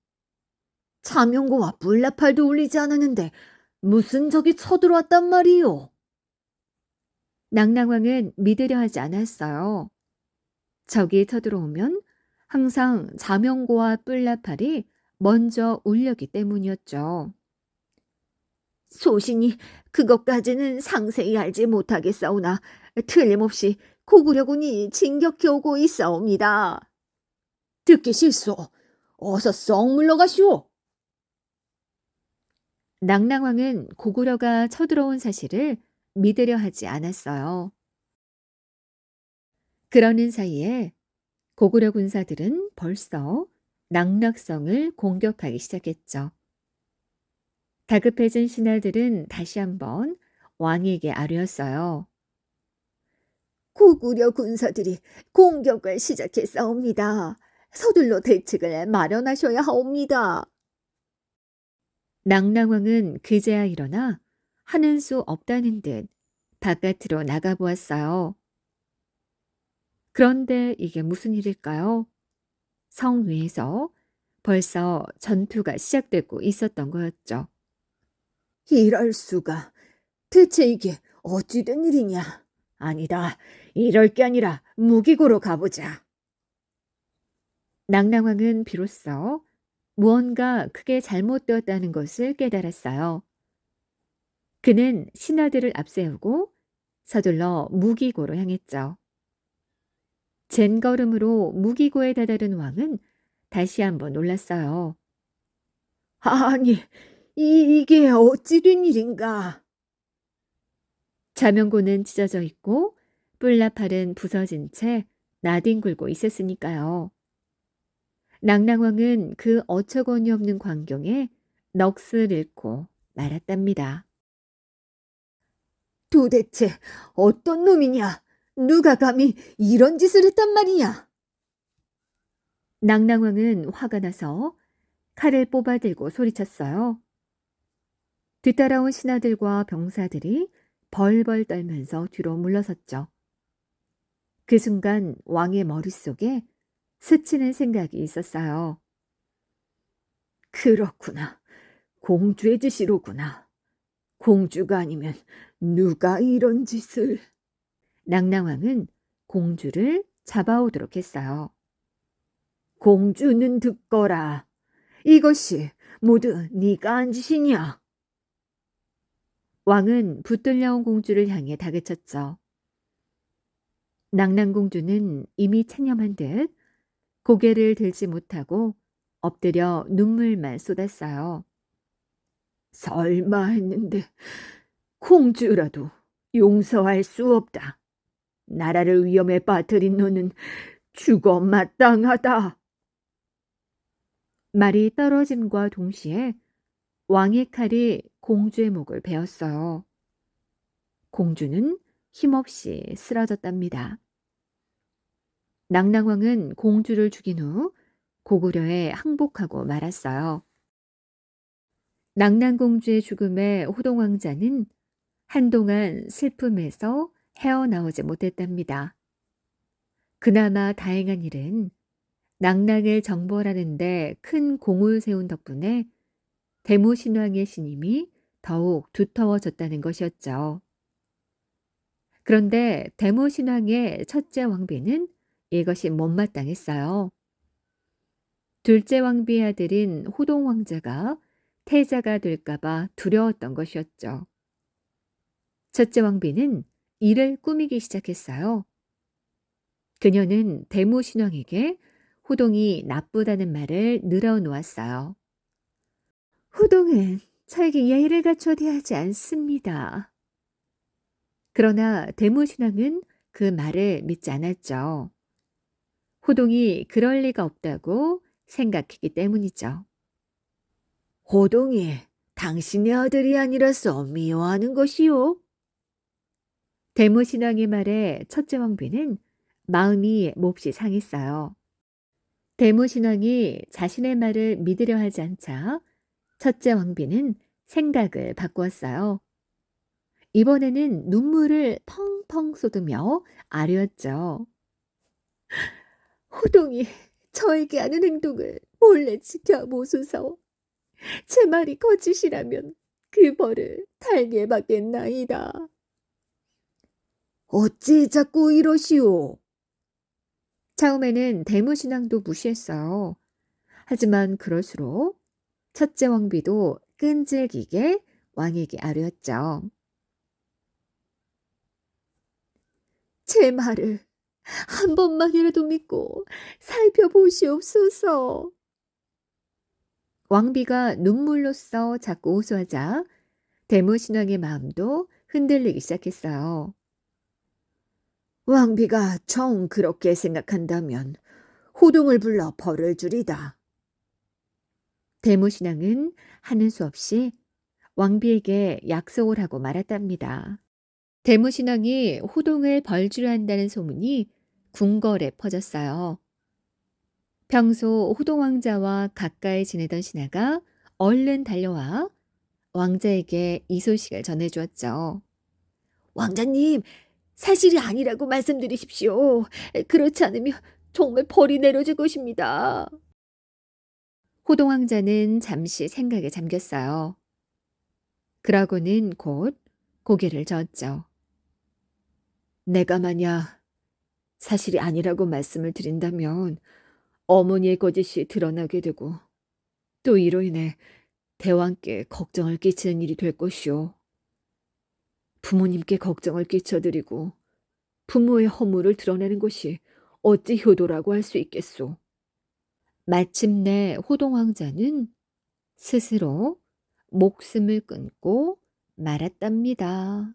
자명고와 불나팔도 울리지 않았는데 무슨 적이 쳐들어왔단 말이요? 낭랑왕은 믿으려 하지 않았어요. 적이 쳐들어오면 항상 자명고와 뿔나팔이 먼저 울렸기 때문이었죠. 소신이 그것까지는 상세히 알지 못하겠사오나 틀림없이 고구려군이 진격해 오고 있사옵니다. 듣기 싫소. 어서 썩 물러가시오. 낭랑왕은 고구려가 쳐들어온 사실을 믿으려 하지 않았어요. 그러는 사이에 고구려 군사들은 벌써 낙락성을 공격하기 시작했죠. 다급해진 신하들은 다시 한번 왕에게 아뢰었어요. 고구려 군사들이 공격을 시작했사옵니다. 서둘러 대책을 마련하셔야 하옵니다. 낭랑왕은 그제야 일어나 하는 수 없다는 듯 바깥으로 나가보았어요. 그런데 이게 무슨 일일까요? 성 위에서 벌써 전투가 시작되고 있었던 거였죠. 이럴 수가. 대체 이게 어찌 된 일이냐? 아니다. 이럴 게 아니라 무기고로 가보자. 낭랑왕은 비로소 무언가 크게 잘못되었다는 것을 깨달았어요. 그는 신하들을 앞세우고 서둘러 무기고로 향했죠. 젠걸음으로 무기고에 다다른 왕은 다시 한번 놀랐어요. 아니, 이게 어찌 된 일인가? 자명고는 찢어져 있고 뿔나팔은 부서진 채 나뒹굴고 있었으니까요. 낭랑왕은 그 어처구니 없는 광경에 넋을 잃고 말았답니다. 도대체 어떤 놈이냐? 누가 감히 이런 짓을 했단 말이냐? 낭랑왕은 화가 나서 칼을 뽑아들고 소리쳤어요. 뒤따라온 신하들과 병사들이 벌벌 떨면서 뒤로 물러섰죠. 그 순간 왕의 머릿속에 스치는 생각이 있었어요. 그렇구나. 공주의 짓이로구나. 공주가 아니면 누가 이런 짓을... 낭랑왕은 공주를 잡아오도록 했어요. 공주는 듣거라. 이것이 모두 네가 한 짓이냐? 왕은 붙들려온 공주를 향해 다그쳤죠. 낭랑공주는 이미 체념한 듯 고개를 들지 못하고 엎드려 눈물만 쏟았어요. 설마 했는데 공주라도 용서할 수 없다. 나라를 위험에 빠뜨린 너는 죽어 마땅하다. 말이 떨어짐과 동시에 왕의 칼이 공주의 목을 베었어요. 공주는 힘없이 쓰러졌답니다. 낭낭왕은 공주를 죽인 후 고구려에 항복하고 말았어요. 낭낭공주의 죽음에 호동왕자는 한동안 슬픔에서 헤어나오지 못했답니다. 그나마 다행한 일은 낭낭을 정벌하는데 큰 공을 세운 덕분에 대모신왕의 신임이 더욱 두터워졌다는 것이었죠. 그런데 대모신왕의 첫째 왕비는 이것이 못마땅했어요. 둘째 왕비의 아들인 호동왕자가 태자가 될까봐 두려웠던 것이었죠. 첫째 왕비는 이를 꾸미기 시작했어요. 그녀는 대모신왕에게 호동이 나쁘다는 말을 늘어놓았어요. 호동은 저에게 예의를 갖춰 대하지 않습니다. 그러나 대모신왕은 그 말을 믿지 않았죠. 호동이 그럴 리가 없다고 생각했기 때문이죠. 호동이 당신의 아들이 아니라서 미워하는 것이요. 대모신왕의 말에 첫째 왕비는 마음이 몹시 상했어요. 대모신왕이 자신의 말을 믿으려 하지 않자 첫째 왕비는 생각을 바꾸었어요. 이번에는 눈물을 펑펑 쏟으며 아뢰었죠. 호동이 저에게 하는 행동을 몰래 지켜보소서. 제 말이 거짓이라면 그 벌을 달게 받겠나이다. 어찌 자꾸 이러시오? 처음에는 대무신앙도 무시했어요. 하지만 그럴수록 첫째 왕비도 끈질기게 왕에게 아뢰었죠. 제 말을 한 번만이라도 믿고 살펴보시옵소서. 왕비가 눈물로써 자꾸 호소하자 대무신왕의 마음도 흔들리기 시작했어요. 왕비가 정 그렇게 생각한다면 호동을 불러 벌을 주리다. 대무신왕은 하는 수 없이 왕비에게 약속을 하고 말았답니다. 대무신왕이 호동을 벌주려 한다는 소문이 궁궐에 퍼졌어요. 평소 호동왕자와 가까이 지내던 신하가 얼른 달려와 왕자에게 이 소식을 전해주었죠. 왕자님, 사실이 아니라고 말씀드리십시오. 그렇지 않으면 정말 벌이 내려질 것입니다. 호동왕자는 잠시 생각에 잠겼어요. 그러고는 곧 고개를 저었죠. 내가 만약 사실이 아니라고 말씀을 드린다면 어머니의 거짓이 드러나게 되고 또 이로 인해 대왕께 걱정을 끼치는 일이 될 것이오. 부모님께 걱정을 끼쳐드리고 부모의 허물을 드러내는 것이 어찌 효도라고 할 수 있겠소. 마침내 호동왕자는 스스로 목숨을 끊고 말았답니다.